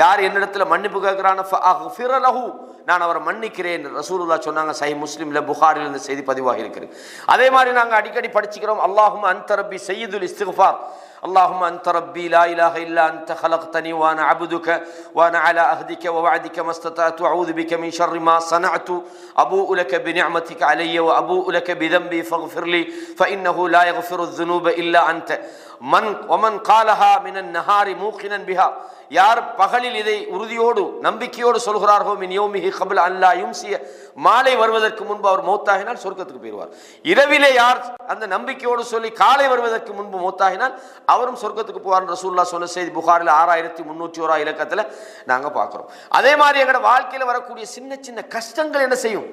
யார் என்னிடத்துல மன்னிப்பு கேட்கிறானோ ஃபஅக்ஃபிர லஹு, நான் அவரை மன்னிக்கிறேன். ரசூலுல்லாஹ் சொன்னாங்க. சஹீஹ் முஸ்லிம்ல புகாரில் இந்த செய்தி பதிவாக இருக்கிறது. அதே மாதிரி நாங்கள் அடிக்கடி படிச்சுக்கிறோம், அல்லாஹும்ம அன்த ரப்பி சய்யிதுல் இஸ்திக்ஃபார், اللهم أنت ربي لا إله إلا أنت خلقتني وأنا عبدك وأنا على عهدك ووعدك ما استطعت أعوذ بك من شر ما صنعت أبوء لك بنعمتك علي وأبوء لك بذنبي فاغفر لي فإنه لا يغفر الذنوب إلا أنت ومن قالها من النهار موقنا بها, யார் பகலில் இதை உறுதியோடு நம்பிக்கையோடு சொல்கிறார்களோ மின் யௌமிஹி கப்ல அல்லா யும்சிய, மாலை வருவதற்கு முன்பு அவர் மௌத்தாகினால் சொர்க்கத்துக்கு போயிடுவார். இரவிலே யார் அந்த நம்பிக்கையோடு சொல்லி காலை வருவதற்கு முன்பு மௌத்தாகினால் அவரும் சொர்க்கத்துக்கு போவார். ரசூலுல்லாஹ் சொன்ன செய்தி புகாரில் 6301 இலக்கத்தில் நாங்கள் பார்க்குறோம். அதே மாதிரி எங்களோட வாழ்க்கையில் வரக்கூடிய சின்ன சின்ன கஷ்டங்கள் என்ன செய்யும்,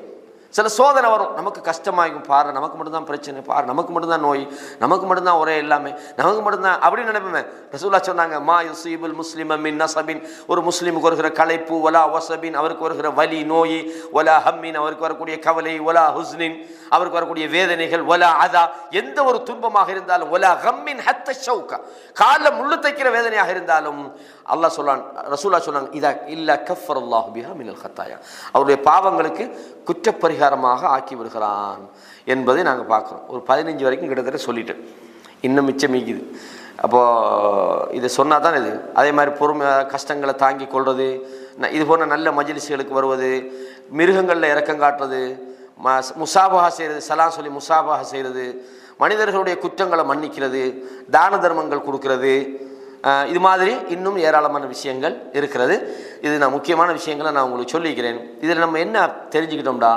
சில சோதனை வரும், நமக்கு கஷ்டமாகும், பாரு நமக்கு மட்டும்தான் பிரச்சனை, பாரு நமக்கு மட்டும்தான் நோய், நமக்கு மட்டும்தான் ஒரே எல்லாமே, நமக்கு மட்டும்தான் அப்படின்னு நினைப்போமே. ரசூலுல்லாஹ் சொன்னாங்க, மா யுஸீபுல் முஸ்லிம மின் நஸபின், ஒரு முஸ்லிமுக்கு வருகிற களைப்பு, வலா வஸபின், அவருக்கு வருகிற வலி நோய், வலா ஹம்மின், அவருக்கு வரக்கூடிய கவலை, வலா ஹுஸ்னின், அவருக்கு வரக்கூடிய வேதனைகள், வலா அதா, எந்த ஒரு துன்பமாக இருந்தாலும், வலா கம்மின் ஹத்த ஷௌகா, காலில் முள்ளு தைக்கிற வேதனையாக இருந்தாலும் அல்லாஹ் சொல்லான், ரசூலுல்லாஹ் சொன்னாங்க, இதா இல்லா கஃபரல்லாஹு பிஹா மினல் ஹத்தாயா, அவருடைய பாவங்களுக்கு குற்றப்பரிகாரமாக ஆக்கி விடுகிறான் என்பதை நாங்கள் பார்க்குறோம். ஒரு 15 வரைக்கும் கிட்டத்தட்ட சொல்லிட்டேன், இன்னும் மிச்சம் மீக்குது. அப்போது இதை சொன்னால் தான் இது. அதே மாதிரி பொறுமை, கஷ்டங்களை தாங்கி கொள்வது, இது போன்ற நல்ல மஜ்லிஸ்களுக்கு வருவது, மிருகங்களில் இரக்கம் காட்டுறது, முசாபஹா செய்கிறது, சலாம் சொல்லி முசாபஹா செய்கிறது, மனிதர்களுடைய குற்றங்களை மன்னிக்கிறது, தான தர்மங்கள் கொடுக்கறது, இது மாதிரி இன்னும் ஏராளமான விஷயங்கள் இருக்கிறது. இது நான் முக்கியமான விஷயங்களை நான் உங்களுக்கு சொல்லிக்கிறேன். இதில் நம்ம என்ன தெரிஞ்சுக்கிட்டோம்டா,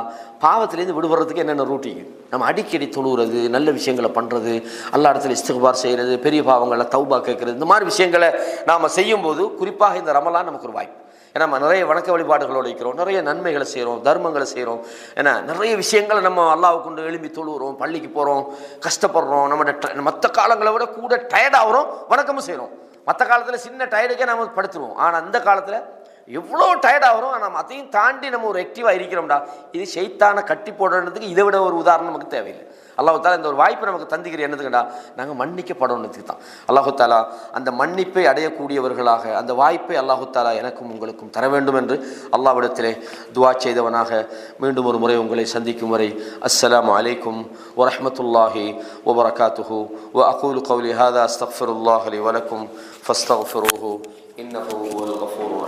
பாவத்திலேருந்து விடுபடுறதுக்கு என்னென்ன ரூட்டிங், நம்ம அடிக்கடி தொழுகிறது, நல்ல விஷயங்களை பண்ணுறது, அல்லா இடத்துல இஸ்திக்பார் செய்கிறது, பெரிய பாவங்களை தௌபா கேட்கறது, இந்த மாதிரி விஷயங்களை நாம் செய்யும்போது குறிப்பாக இந்த ரமலான் நமக்கு ஒரு வாய்ப்பு. ஏன்னா நம்ம நிறைய வணக்க வழிபாடுகளோடு இருக்கிறோம், நிறைய நன்மைகளை செய்கிறோம், தர்மங்களை செய்கிறோம், ஏன்னா நிறைய விஷயங்களை நம்ம அல்லாஹ்வை கொண்டு எழும்பி தொழுகிறோம், பள்ளிக்கு போகிறோம், கஷ்டப்படுறோம், நம்ம மற்ற காலங்களை விட கூட டயர்டாகிறோம், வணக்கமும் செய்கிறோம். மற்ற காலத்தில் சின்ன டயர்டுக்கே நம்ம படுத்துருவோம், ஆனால் அந்த காலத்தில் எவ்வளோ டயர்டாகிறோம், ஆனால் அதையும் தாண்டி நம்ம ஒரு ஆக்டிவாக இருக்கிறோம்டா. இது ஷைத்தானை கட்டி போடுறதுக்கு இதை விட ஒரு உதாரணம் நமக்கு தேவையில்லை. அல்லாஹ் தாலா இந்த ஒரு வாய்ப்பை நமக்கு தந்துக்கிற என்னதுக்குடா, நாங்கள் மன்னிக்கப்படணுன்றதுக்கு தான். அல்லாஹு தாலா அந்த மன்னிப்பை அடையக்கூடியவர்களாக அந்த வாய்ப்பை அல்லாஹு தாலா எனக்கும் உங்களுக்கும் தர வேண்டும் என்று அல்லாஹ்விடத்திலே துஆ செய்தவனாக மீண்டும் ஒரு முறை உங்களை சந்திக்கும் வரை அஸ்ஸலாமு அலைக்கும் வரஹ்மத்துல்லாஹி வபரகாத்துஹு வ அகூலு கௌலி ஹாதா அஸ்தக்ஃபிருல்லாஹ லி வ லக்கும் ஃபஸ்தக்ஃபிருஹு இன்னஹு ஹுவல் கஃபூர்.